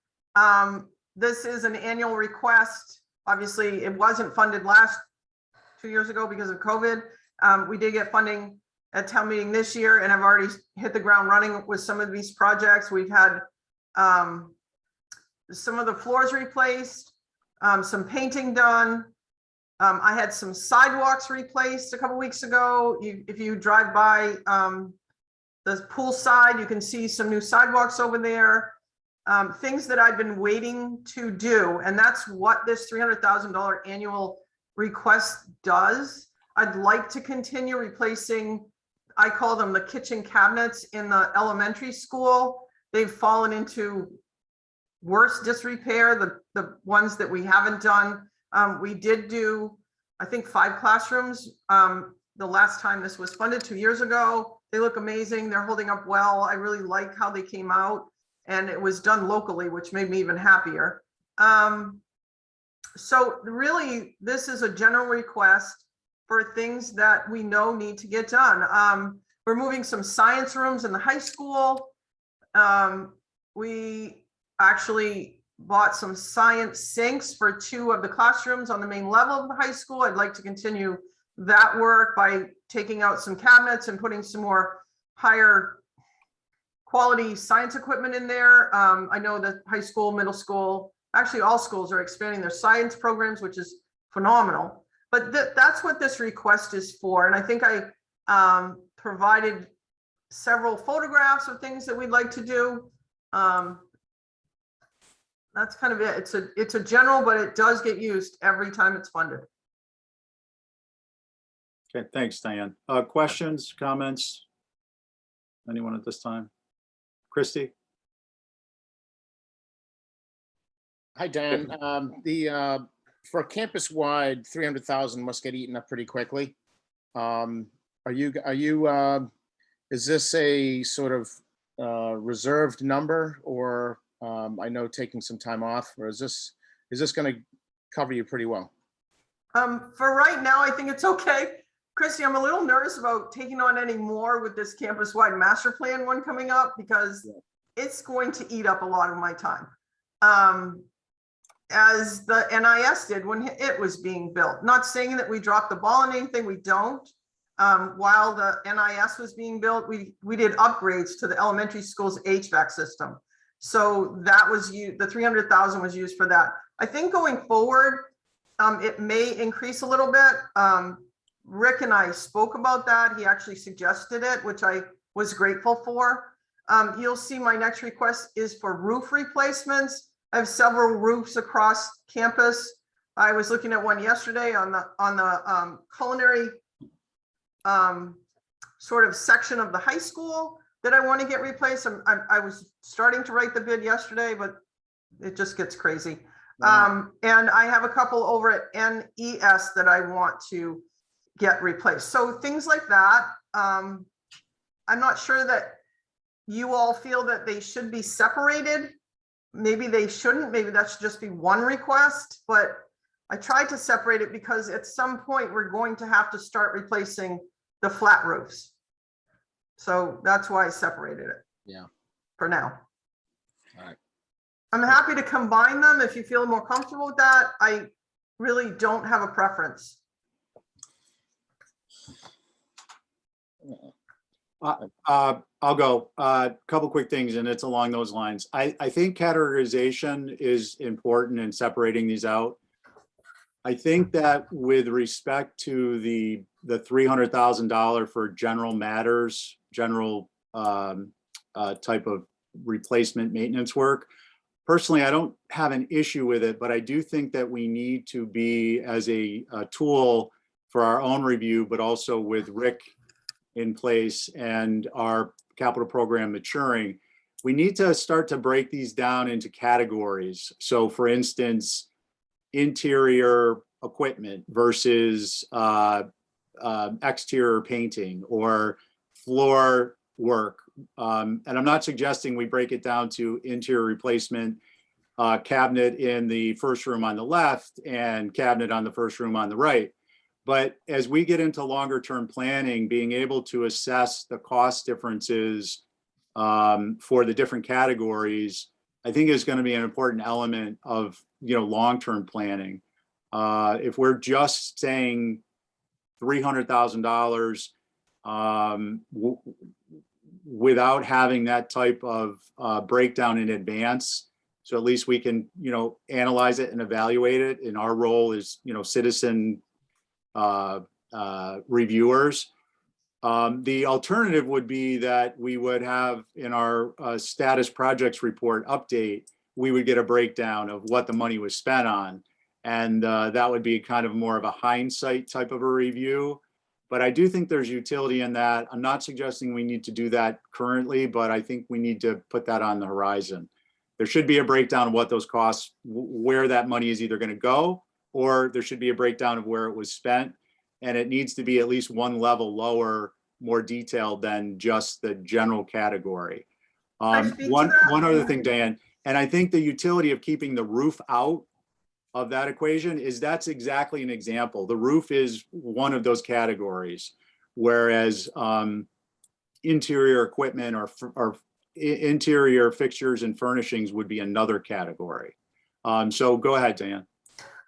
This is an annual request. Obviously, it wasn't funded 2 years ago because of COVID. We did get funding at town meeting this year, and I've already hit the ground running with some of these projects. We've had some of the floors replaced, some painting done. I had some sidewalks replaced a couple weeks ago. If you drive by the pool side, you can see some new sidewalks over there. Things that I've been waiting to do, and that's what this $300,000 annual request does. I'd like to continue replacing, I call them the kitchen cabinets in the elementary school. They've fallen into worse disrepair, the ones that we haven't done. We did do, I think, 5 classrooms the last time this was funded 2 years ago. They look amazing. They're holding up well. I really like how they came out, and it was done locally, which made me even happier. So really, this is a general request for things that we know need to get done. We're moving some science rooms in the high school. We actually bought some science sinks for 2 of the classrooms on the main level of the high school. I'd like to continue that work by taking out some cabinets and putting some more higher quality science equipment in there. I know that high school, middle school, actually all schools are expanding their science programs, which is phenomenal. But that's what this request is for. And I think I provided several photographs of things that we'd like to do. That's kind of it. It's a general, but it does get used every time it's funded. okay, thanks, Diane. Questions, comments? Anyone at this time? Christy? Hi, Dan. For campus-wide, 300,000 must get eaten up pretty quickly. Is this a sort of reserved number, or I know taking some time off, or is this going to cover you pretty well? For right now, I think it's okay. Christy, I'm a little nervous about taking on any more with this campus-wide master plan one coming up, because it's going to eat up a lot of my time. As the NIS did when it was being built. Not saying that we dropped the ball on anything, we don't. While the NIS was being built, we did upgrades to the elementary school's HVAC system. So that was the 300,000 was used for that. I think going forward, it may increase a little bit. Rick and I spoke about that. He actually suggested it, which I was grateful for. You'll see my next request is for roof replacements. I have several roofs across campus. I was looking at one yesterday on the culinary sort of section of the high school that I want to get replaced. I was starting to write the bid yesterday, but it just gets crazy. Wow. And I have a couple over at NES that I want to get replaced. So things like that. I'm not sure that you all feel that they should be separated. Maybe they shouldn't. Maybe that should just be one request, but I tried to separate it because at some point we're going to have to start replacing the flat roofs. So that's why I separated it. Yeah. For now. All right. I'm happy to combine them if you feel more comfortable with that. I really don't have a preference. I'll go. Couple quick things, and it's along those lines. I think categorization is important in separating these out. I think that with respect to the $300,000 for general matters, general type of replacement maintenance work, personally, I don't have an issue with it, but I do think that we need to be as a tool for our own review, but also with Rick in place and our capital program maturing, we need to start to break these down into categories. So for instance, interior equipment versus exterior painting or floor work. And I'm not suggesting we break it down to interior replacement, cabinet in the first room on the left and cabinet on the first room on the right. But as we get into longer term planning, being able to assess the cost differences for the different categories, I think is going to be an important element of, long-term planning. If we're just saying $300,000 without having that type of breakdown in advance, so at least we can, analyze it and evaluate it. And our role is, citizen reviewers. The alternative would be that we would have in our status projects report update, we would get a breakdown of what the money was spent on. And that would be kind of more of a hindsight type of a review. But I do think there's utility in that. I'm not suggesting we need to do that currently, but I think we need to put that on the horizon. There should be a breakdown of what those costs, where that money is either going to go, or there should be a breakdown of where it was spent. And it needs to be at least one level lower, more detailed than just the general category. One other thing, Diane, and I think the utility of keeping the roof out of that equation is that's exactly an example. The roof is one of those categories, whereas interior equipment or interior fixtures and furnishings would be another category. So go ahead, Diane.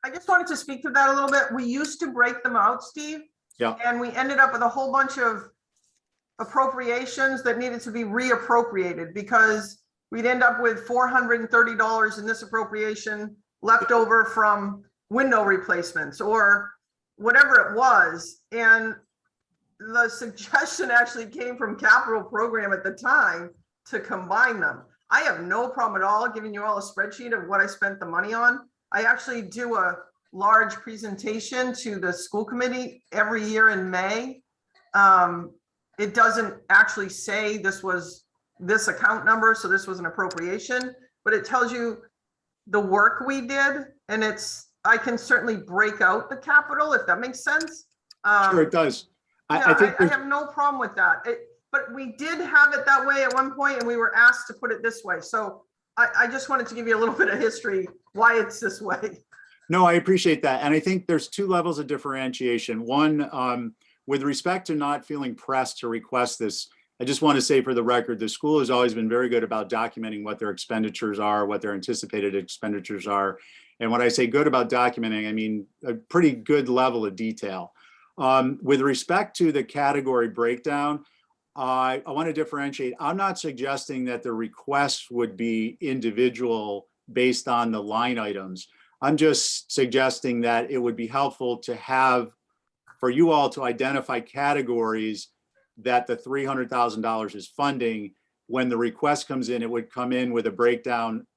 I just wanted to speak to that a little bit. We used to break them out, Steve. Yeah. And we ended up with a whole bunch of appropriations that needed to be reappropriated because we'd end up with $430 in this appropriation left over from window replacements or whatever it was. And the suggestion actually came from capital program at the time to combine them. I have no problem at all giving you all a spreadsheet of what I spent the money on. I actually do a large presentation to the school committee every year in May. It doesn't actually say this was this account number, so this was an appropriation, but it tells you the work we did, and I can certainly break out the capital if that makes sense. Sure, it does. I have no problem with that. But we did have it that way at one point, and we were asked to put it this way. So I just wanted to give you a little bit of history why it's this way. No, I appreciate that. And I think there's two levels of differentiation. One, with respect to not feeling pressed to request this, I just want to say for the record, the school has always been very good about documenting what their expenditures are, what their anticipated expenditures are. And when I say good about documenting, I mean a pretty good level of detail. With respect to the category breakdown, I want to differentiate. I'm not suggesting that the requests would be individual based on the line items. I'm just suggesting that it would be helpful to have, for you all to identify categories that the $300,000 is funding. When the request comes in, it would come in with a breakdown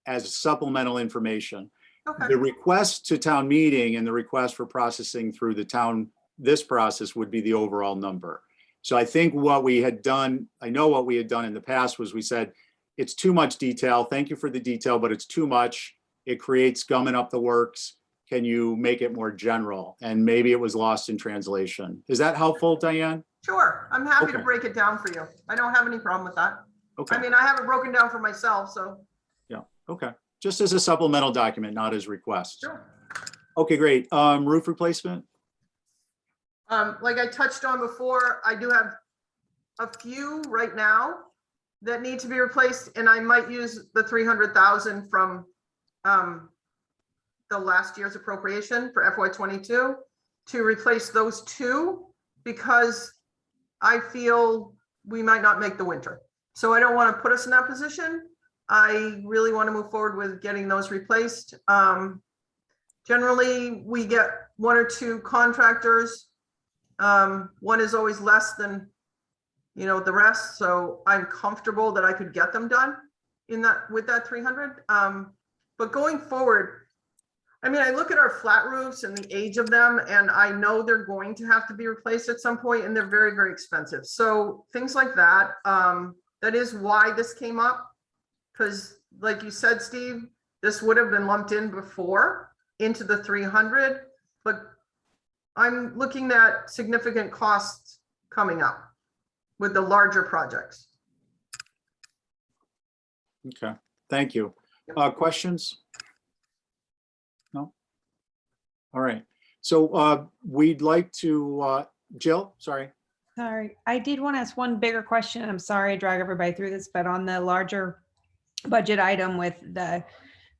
as supplemental information. Okay. The request to town meeting and the request for processing through the town, this process would be the overall number. So I think what we had done, I know what we had done in the past was we said, it's too much detail. Thank you for the detail, but it's too much. It creates gumming up the works. Can you make it more general? And maybe it was lost in translation. Is that helpful, Diane? Sure, I'm happy to Okay. break it down for you. I don't have any problem with that. Okay. I mean, I have it broken down for myself, so. Yeah. Okay. Just as a supplemental document, not as requests. Sure. Okay, great. Roof replacement. Like I touched on before, I do have a few right now that need to be replaced, and I might use the 300,000 from the last year's appropriation for FY22 to replace those two, because I feel we might not make the winter. So I don't want to put us in that position. I really want to move forward with getting those replaced. Generally, we get one or two contractors. One is always less than, the rest. So I'm comfortable that I could get them done with that 300. But going forward, I mean, I look at our flat roofs and the age of them, and I know they're going to have to be replaced at some point, and they're very, very expensive. So things like that, that is why this came up. Because like you said, Steve, this would have been lumped in before into the 300, but I'm looking at significant costs coming up with the larger projects. Okay, thank you. Questions? No? All right. So we'd like to, Jill, sorry. Sorry, I did want to ask one bigger question. I'm sorry I drag everybody through this, but on the larger budget item with the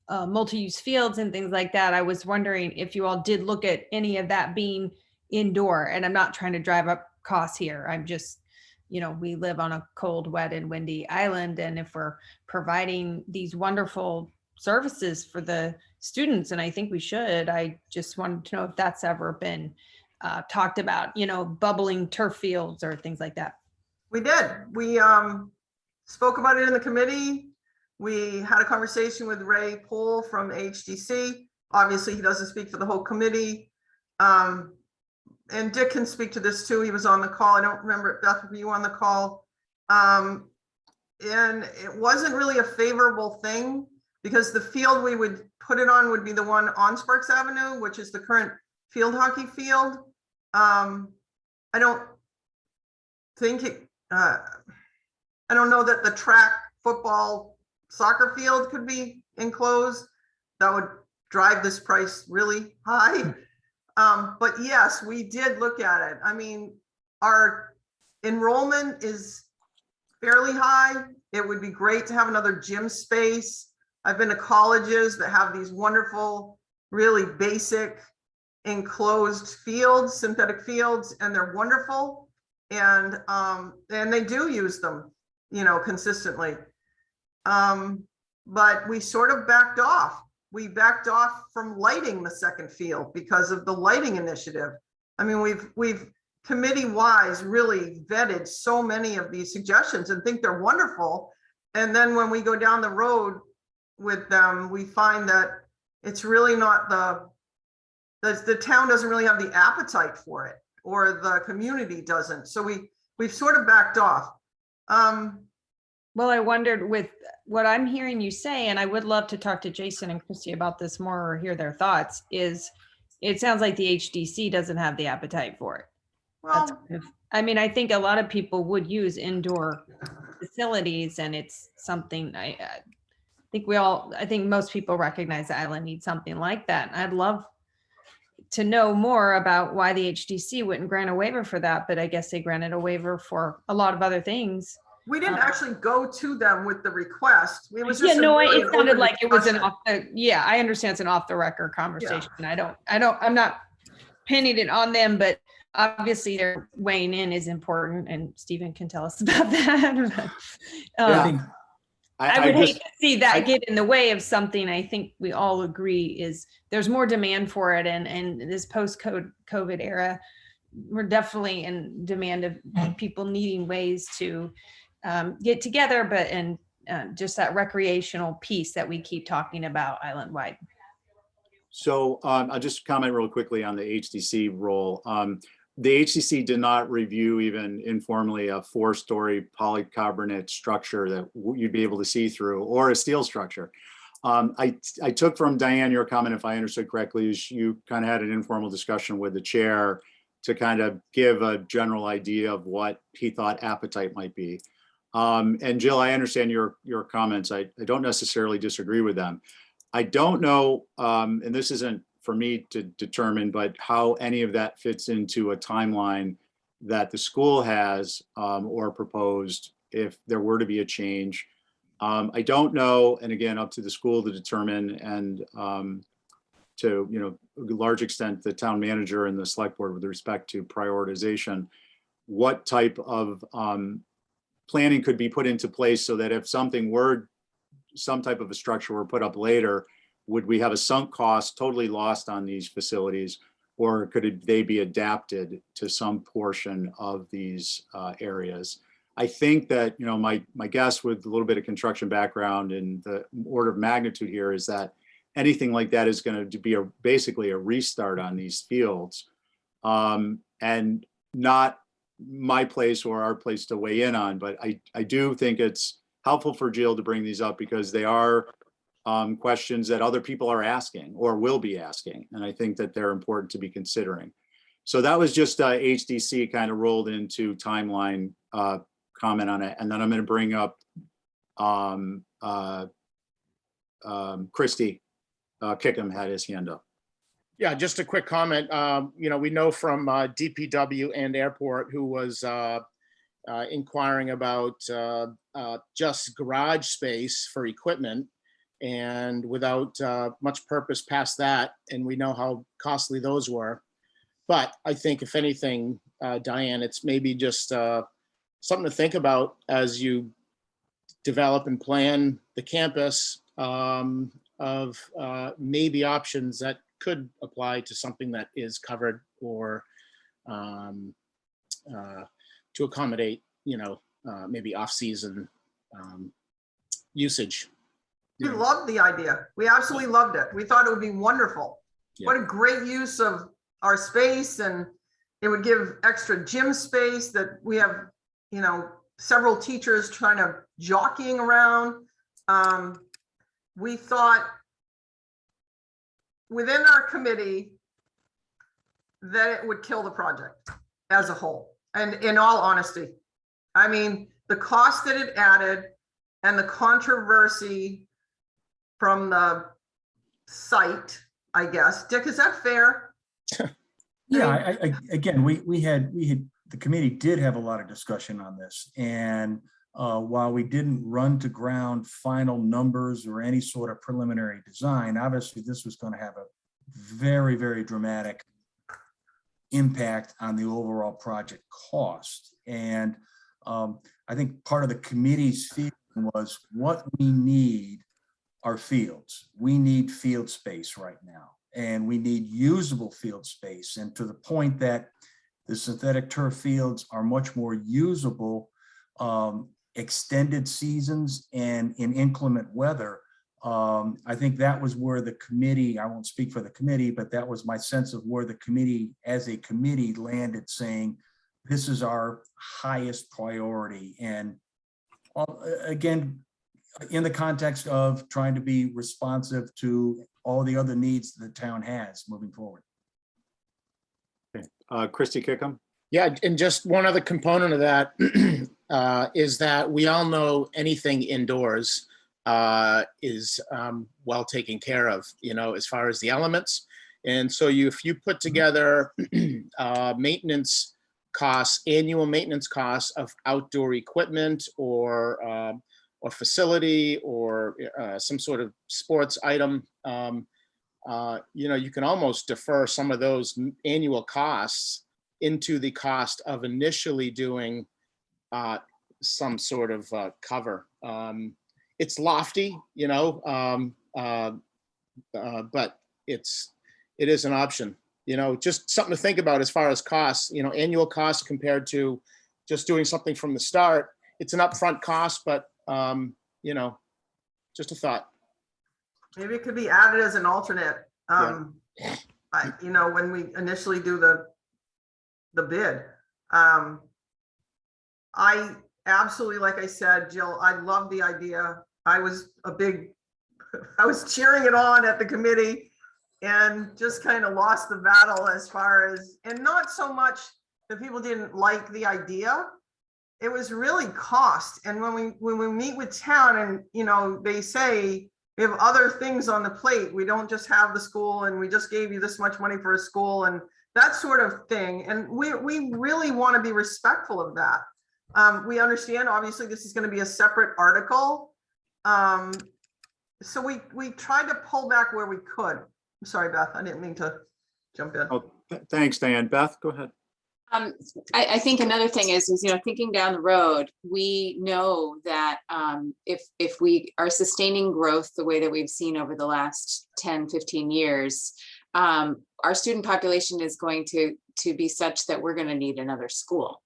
multi-use fields and things like that, I was wondering if you all did look at any of that being indoor. And I'm not trying to drive up costs here. I'm just, we live on a cold, wet, and windy island. And if we're providing these wonderful services for the students, and I think we should, I just wanted to know if that's ever been talked about, bubbling turf fields or things like that. We did. We spoke about it in the committee. We had a conversation with Ray Pohl from HDC. Obviously, he doesn't speak for the whole committee. And Dick can speak to this too. He was on the call. I don't remember, Beth, were you on the call? And it wasn't really a favorable thing because the field we would put it on would be the one on Sparks Avenue, which is the current field hockey field. I don't think it, I don't know that the track, football, soccer field could be enclosed. That would drive this price really high. But yes, we did look at it. I mean, our enrollment is fairly high. It would be great to have another gym space. I've been to colleges that have these wonderful, really basic enclosed fields, synthetic fields, and they're wonderful. And they do use them, consistently. But we sort of backed off. We backed off from lighting the second field because of the lighting initiative. I mean, we've committee-wise really vetted so many of these suggestions and think they're wonderful. And then when we go down the road with them, we find that it's really not the town doesn't really have the appetite for it, or the community doesn't. So we've sort of backed off. Well, I wondered with what I'm hearing you say, and I would love to talk to Jason and Christy about this more or hear their thoughts, is it sounds like the HDC doesn't have the appetite for it. Well, I mean, I think a lot of people would use indoor facilities, and it's something I think most people recognize the island needs something like that. I'd love to know more about why the HDC wouldn't grant a waiver for that, but I guess they granted a waiver for a lot of other things. we didn't actually go to them with the request. It was just it sounded like it was I understand it's an off the record conversation. Yeah. I'm not pinning it on them, but obviously their weighing in is important, and Stephen can tell us about that. I would hate to see that get in the way of something I think we all agree is there's more demand for it. And this post-COVID era, we're definitely in demand of people needing ways to get together, and just that recreational piece that we keep talking about island-wide. So I'll just comment real quickly on the HDC role. The HCC did not review even informally a 4-story polycarbonate structure that you'd be able to see through, or a steel structure. I took from Diane your comment, if I understood correctly, is you kind of had an informal discussion with the chair to kind of give a general idea of what he thought appetite might be. And Jill, I understand your comments. I don't necessarily disagree with them. I don't know, and this isn't for me to determine, but how any of that fits into a timeline that the school has or proposed if there were to be a change. I don't know, and again, up to the school to determine, and to a large extent, the town manager and the select board with respect to prioritization, what type of planning could be put into place so that if some type of a structure were put up later, would we have a sunk cost totally lost on these facilities, or could they be adapted to some portion of these areas? I think that, my guess with a little bit of construction background and the order of magnitude here is that anything like that is going to be basically a restart on these fields, and not my place or our place to weigh in on. But I do think it's helpful for Jill to bring these up because they are questions that other people are asking or will be asking. And I think that they're important to be considering. So that was just HDC kind of rolled into timeline comment on it. And then I'm going to bring up Christy Kickham had his hand up. Yeah, just a quick comment. We know from DPW and Airport, who was inquiring about just garage space for equipment, and without much purpose past that, and we know how costly those were. But I think if anything, Diane, it's maybe just something to think about as you develop and plan the campus, of maybe options that could apply to something that is covered, or to accommodate, maybe off-season usage. We loved the idea. We absolutely loved it. We thought it would be wonderful. Yeah. What a great use of our space, and it would give extra gym space that we have, several teachers trying to jockeying around. We thought within our committee that it would kill the project as a whole. And in all honesty, I mean, the cost that it added and the controversy from the site, I guess. Dick, is that fair? Yeah, again, we had the committee did have a lot of discussion on this, and while we didn't run to ground final numbers or any sort of preliminary design, obviously this was going to have a very, very dramatic impact on the overall project cost. And I think part of the committee's feeling was what we need are fields. We need field space right now, and we need usable field space. And to the point that the synthetic turf fields are much more usable extended seasons and in inclement weather. I think that was where the committee, I won't speak for the committee, but that was my sense of where the committee as a committee landed, saying, this is our highest priority. And again, in the context of trying to be responsive to all the other needs the town has moving forward. Christy Kickham. Yeah, and just one other component of that is that we all know anything indoors is well taken care of, as far as the elements. And so if you put together maintenance costs, annual maintenance costs of outdoor equipment or facility or some sort of sports item, you can almost defer some of those annual costs into the cost of initially doing some sort of cover. It's lofty, but it is an option. Just something to think about as far as costs. Annual costs compared to just doing something from the start. It's an upfront cost, but just a thought. Maybe it could be added as an alternate. When we initially do the bid. I absolutely, like I said, Jill, I love the idea. I was cheering it on at the committee and just kind of lost the battle as far as, and not so much that people didn't like the idea. It was really cost. And when we meet with town and, they say we have other things on the plate, we don't just have the school and we just gave you this much money for a school and that sort of thing. And we really want to be respectful of that. We understand, obviously, this is going to be a separate article. So we tried to pull back where we could. I'm sorry, Beth, I didn't mean to jump in. Oh, thanks, Diane. Beth, go ahead. I think another thing is thinking down the road, we know that if we are sustaining growth the way that we've seen over the last 10, 15 years, our student population is going to be such that we're going to need another school.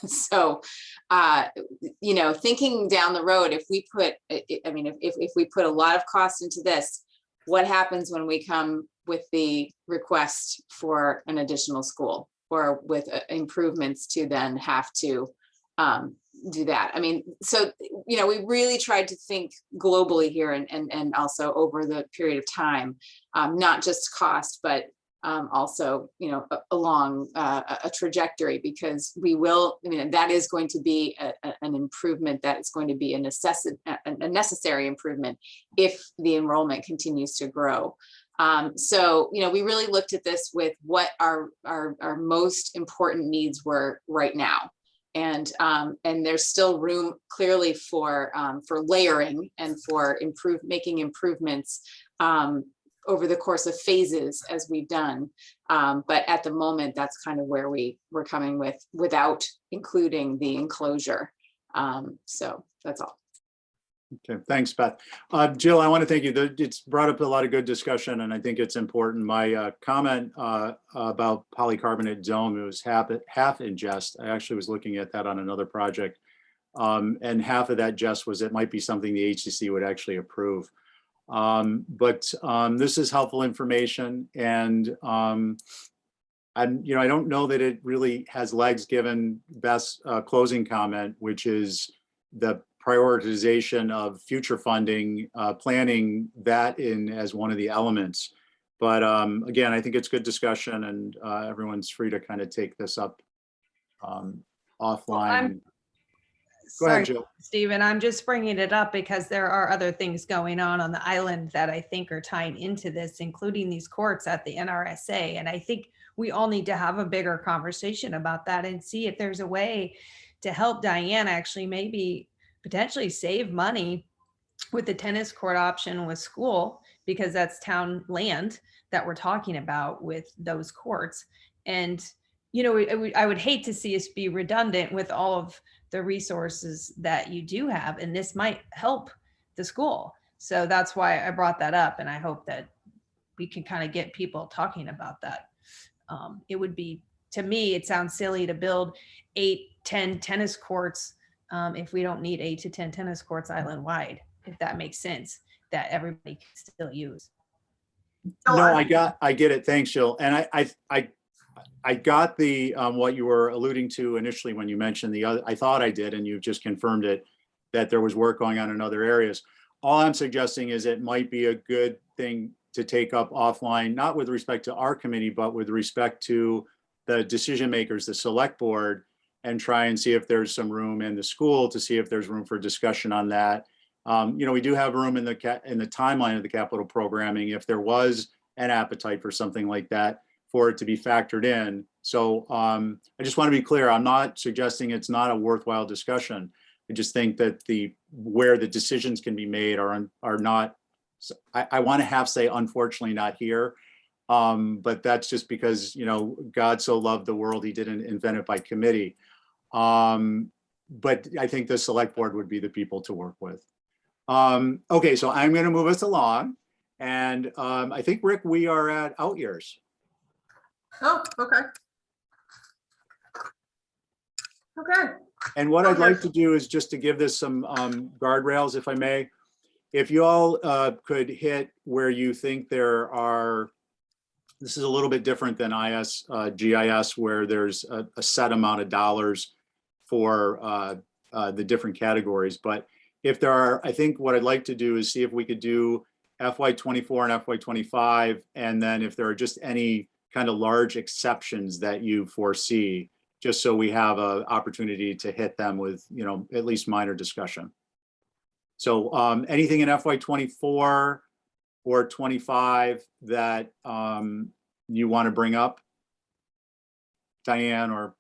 So, thinking down the road, if we put a lot of cost into this, what happens when we come with the request for an additional school or with improvements to then have to do that? So, we really tried to think globally here and also over the period of time, not just cost, but also, along a trajectory, because we will, that is going to be an improvement, that is going to be a necessary improvement if the enrollment continues to grow. So, we really looked at this with what our most important needs were right now. And there's still room clearly for layering and for making improvements over the course of phases as we've done. But at the moment, that's kind of where we're coming with without including the enclosure. So that's all. Okay, thanks, Beth. Jill, I want to thank you. It's brought up a lot of good discussion, and I think it's important. My comment about polycarbonate dome, it was half ingest. I actually was looking at that on another project, and half of that just was it might be something the HCC would actually approve. But this is helpful information, and I don't know that it really has legs given Beth's closing comment, which is the prioritization of future funding, planning that in as one of the elements. But again, I think it's good discussion, and everyone's free to kind of take this up offline. Go ahead, Jill. Stephen, I'm just bringing it up because there are other things going on the island that I think are tying into this, including these courts at the NRSA. And I think we all need to have a bigger conversation about that and see if there's a way to help Diane actually maybe potentially save money with the tennis court option with school, because that's town land that we're talking about with those courts. And, I would hate to see us be redundant with all of the resources that you do have, and this might help the school. So that's why I brought that up. And I hope that we can kind of get people talking about that. It would be, to me, it sounds silly to build 8-10 tennis courts if we don't need 8 to 10 tennis courts island wide, if that makes sense, that everybody can still use. No, I get it. Thanks, Jill. And I got the what you were alluding to initially when you mentioned the other. I thought I did, and you've just confirmed it, that there was work going on in other areas. All I'm suggesting is it might be a good thing to take up offline, not with respect to our committee, but with respect to the decision makers, the select board, and try and see if there's some room in the school to see if there's room for discussion on that. We do have room in the timeline of the capital programming if there was an appetite for something like that, for it to be factored in. So I just want to be clear, I'm not suggesting it's not a worthwhile discussion. I just think that where the decisions can be made are not, I want to have say, unfortunately not here. But that's just because, God so loved the world, he didn't invent it by committee. But I think the select board would be the people to work with. Okay, so I'm going to move us along. And I think, Rick, we are at out years. Oh, okay. Okay. And what I'd like to do is just to give this some guardrails, if I may. If you all could hit where you think there are, this is a little bit different than GIS, where there's a set amount of dollars for the different categories. But if there are, I think what I'd like to do is see if we could do FY24 and FY25, and then if there are just any kind of large exceptions that you foresee, just so we have an opportunity to hit them with, at least minor discussion. So anything in FY24 or 25 that you want to bring up, Diane, or?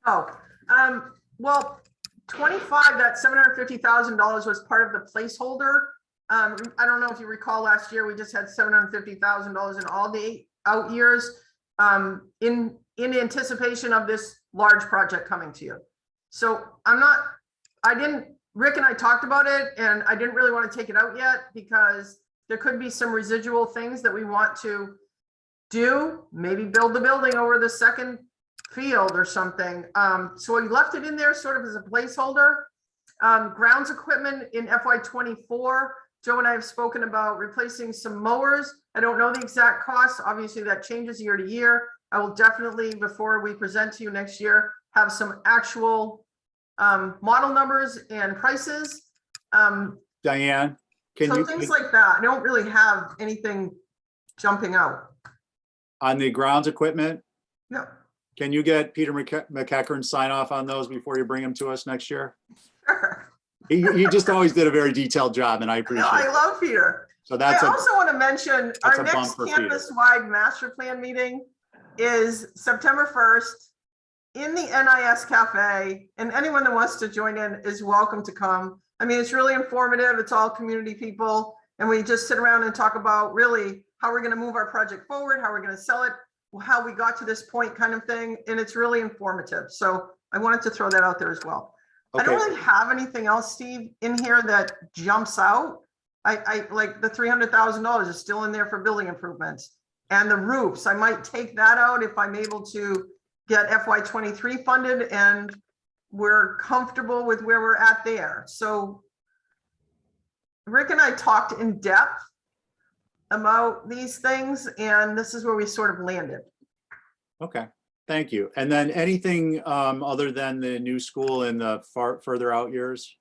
Well, 25, that $750,000 was part of the placeholder. I don't know if you recall last year, we just had $750,000 in all the out years in anticipation of this large project coming to you. So Rick and I talked about it, and I didn't really want to take it out yet because there could be some residual things that we want to do, maybe build the building over the second field or something. So we left it in there sort of as a placeholder. Grounds equipment in FY24, Joe and I have spoken about replacing some mowers. I don't know the exact cost. Obviously that changes year to year. I will definitely, before we present to you next year, have some actual model numbers and prices. Diane, things like that. I don't really have anything jumping out. On the grounds equipment? No. Can you get Peter McEachern sign off on those before you bring them to us next year? Sure. He just always did a very detailed job, and I appreciate it. I love Peter. So I that's also want to mention that's our a bump next for Peter. campus-wide master plan meeting is September 1st in the NIS Cafe, and anyone that wants to join in is welcome to come. I mean, it's really informative. It's all community people, and we just sit around and talk about really how we're going to move our project forward, how we're going to sell it, how we got to this point kind of thing, and it's really informative. So I wanted to throw that out there as well. I don't Okay. really have anything else, Steve, in here that jumps out. I like the $300,000 is still in there for building improvements, and the roofs. I might take that out if I'm able to get FY23 funded and we're comfortable with where we're at there. So Rick and I talked in depth about these things, and this is where we sort of landed. Okay, thank you. And then anything other than the new school in the further out years?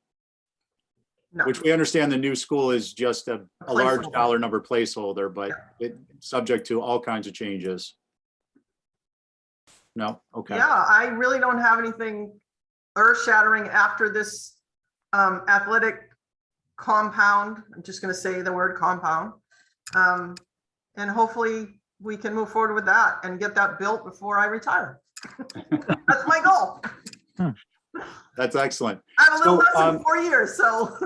No. Which we understand the new school is just a large Placeholder. dollar number placeholder, but it subject to all kinds of changes. No, okay. Yeah, I really don't have anything earth-shattering after this athletic compound. I'm just going to say the word compound. And hopefully we can move forward with that and get that built before I retire. That's my goal. That's excellent. I have a little So, less than 4 years, so.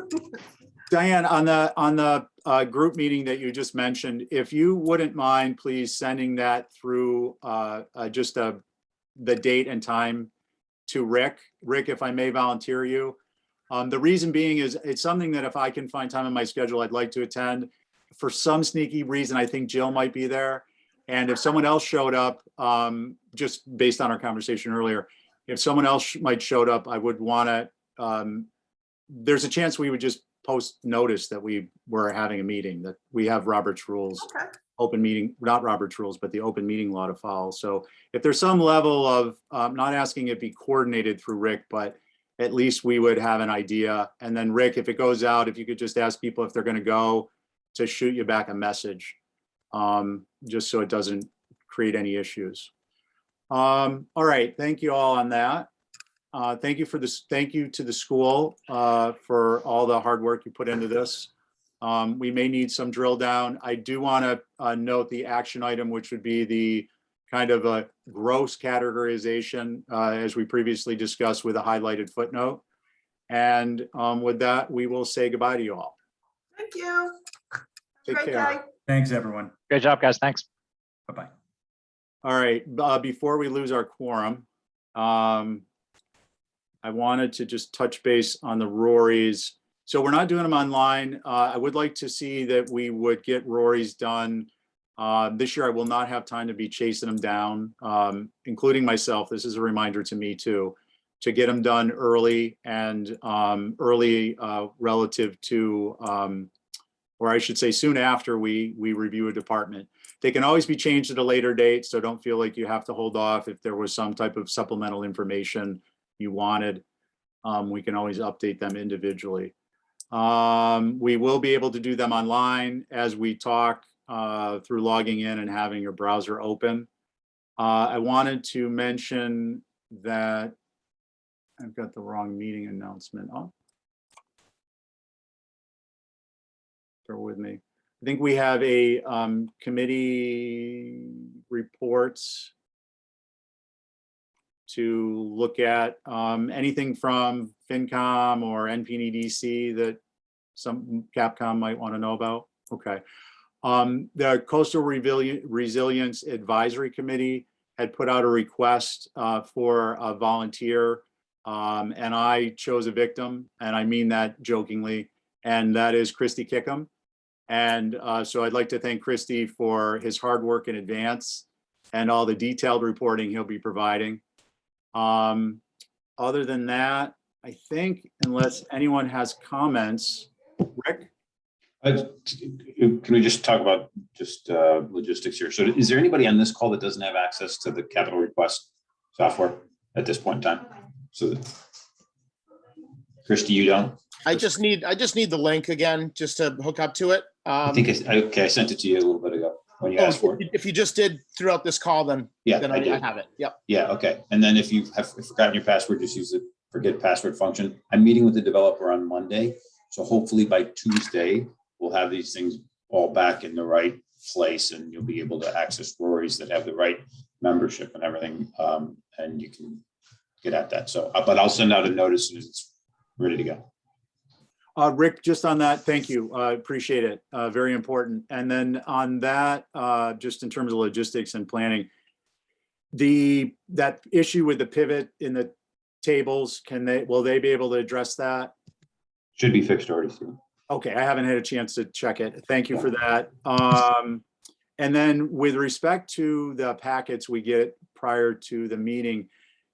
Diane, on the group meeting that you just mentioned, if you wouldn't mind, please sending that through just the date and time to Rick. Rick, if I may volunteer you. The reason being is it's something that if I can find time in my schedule, I'd like to attend. For some sneaky reason, I think Jill might be there. And if someone else showed up, just based on our conversation earlier, if someone else might showed up, I would want to, there's a chance we would just post notice that we were having a meeting, that we have Robert's rules, Okay. open meeting, not Robert's rules, but the open meeting law to follow. So if there's some level of, not asking it be coordinated through Rick, but at least we would have an idea. And then Rick, if it goes out, if you could just ask people if they're going to go, to shoot you back a message, just so it doesn't create any issues. All right, thank you all on that. Thank you for this. Thank you to the school for all the hard work you put into this. We may need some drill down. I do want to note the action item, which would be the kind of a gross categorization, as we previously discussed, with a highlighted footnote. And with that, we will say goodbye to you all. Thank you. Take Great care. day. Thanks, everyone. Great job, guys. Thanks. Bye-bye. All right, before we lose our quorum, I wanted to just touch base on the Rorys. So we're not doing them online. I would like to see that we would get Rorys done. This year, I will not have time to be chasing them down, including myself. This is a reminder to me too, to get them done early and early relative to, or I should say soon after we review a department. They can always be changed at a later date, so don't feel like you have to hold off if there was some type of supplemental information you wanted. We can always update them individually. We will be able to do them online as we talk through logging in and having your browser open. I wanted to mention that I've got the wrong meeting announcement up. Bear with me. I think we have a committee reports to look at, anything from FinCom or NPNEDC that some Capcom might want to know about. Okay. The Coastal Resilience Advisory Committee had put out a request for a volunteer, and I chose a victim, and I mean that jokingly, and that is Christy Kickham. And so I'd like to thank Christy for his hard work in advance and all the detailed reporting he'll be providing. Other than that, I think unless anyone has comments, Rick? Can we just talk about just logistics here? So is there anybody on this call that doesn't have access to the capital request software at this point in time? So Christy, you don't? I just need the link again, just to hook up to it. I think I sent it to you a little bit ago when you asked for it. If you just did throughout this call, then Yeah, then I I did. have it. Yep. Yeah, okay. And then if you have forgotten your password, just use the forget password function. I'm meeting with the developer on Monday. So hopefully by Tuesday, we'll have these things all back in the right place, and you'll be able to access Rory's that have the right membership and everything. And you can get at that. So, but I'll send out a notice as soon as it's ready to go. Rick, just on that, thank you. I appreciate it. Very important. And then on that, just in terms of logistics and planning, that issue with the pivot in the tables, will they be able to address that? Should be fixed already soon. Okay, I haven't had a chance to check it. Thank you for that. And then with respect to the packets we get prior to the meeting,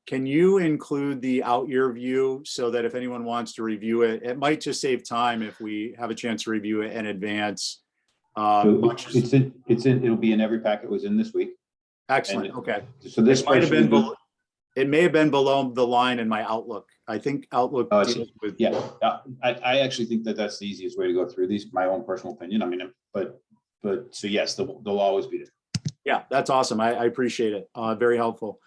can you include the out year view so that if anyone wants to review it, it might just save time if we have a chance to review it in advance. So it'll be in every packet was in this week. Excellent. Okay. So this It may have been below the line in my Outlook. I think Outlook deals with. Yeah, I actually think that that's the easiest way to go through these. My own personal opinion. I mean, but so yes, they'll always be there. Yeah, that's awesome. I appreciate it. Very helpful.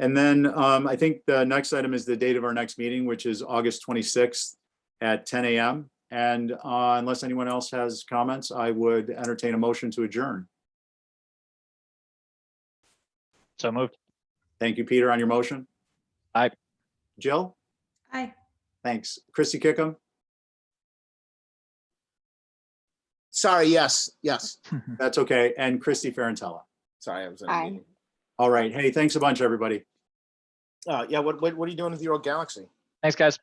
And then I think the next item is the date of our next meeting, which is August 26th at 10 a.m. And unless anyone else has comments, I would entertain a motion to adjourn. So moved. Thank you, Peter, on your motion. Aye. Jill? Aye. Thanks. Christy Kickham? Sorry, yes. That's okay. And Christy Ferrantella? Sorry, I was in a Aye. meeting. All right. Hey, thanks a bunch, everybody. Yeah, what are you doing with your old Galaxy? Thanks, guys.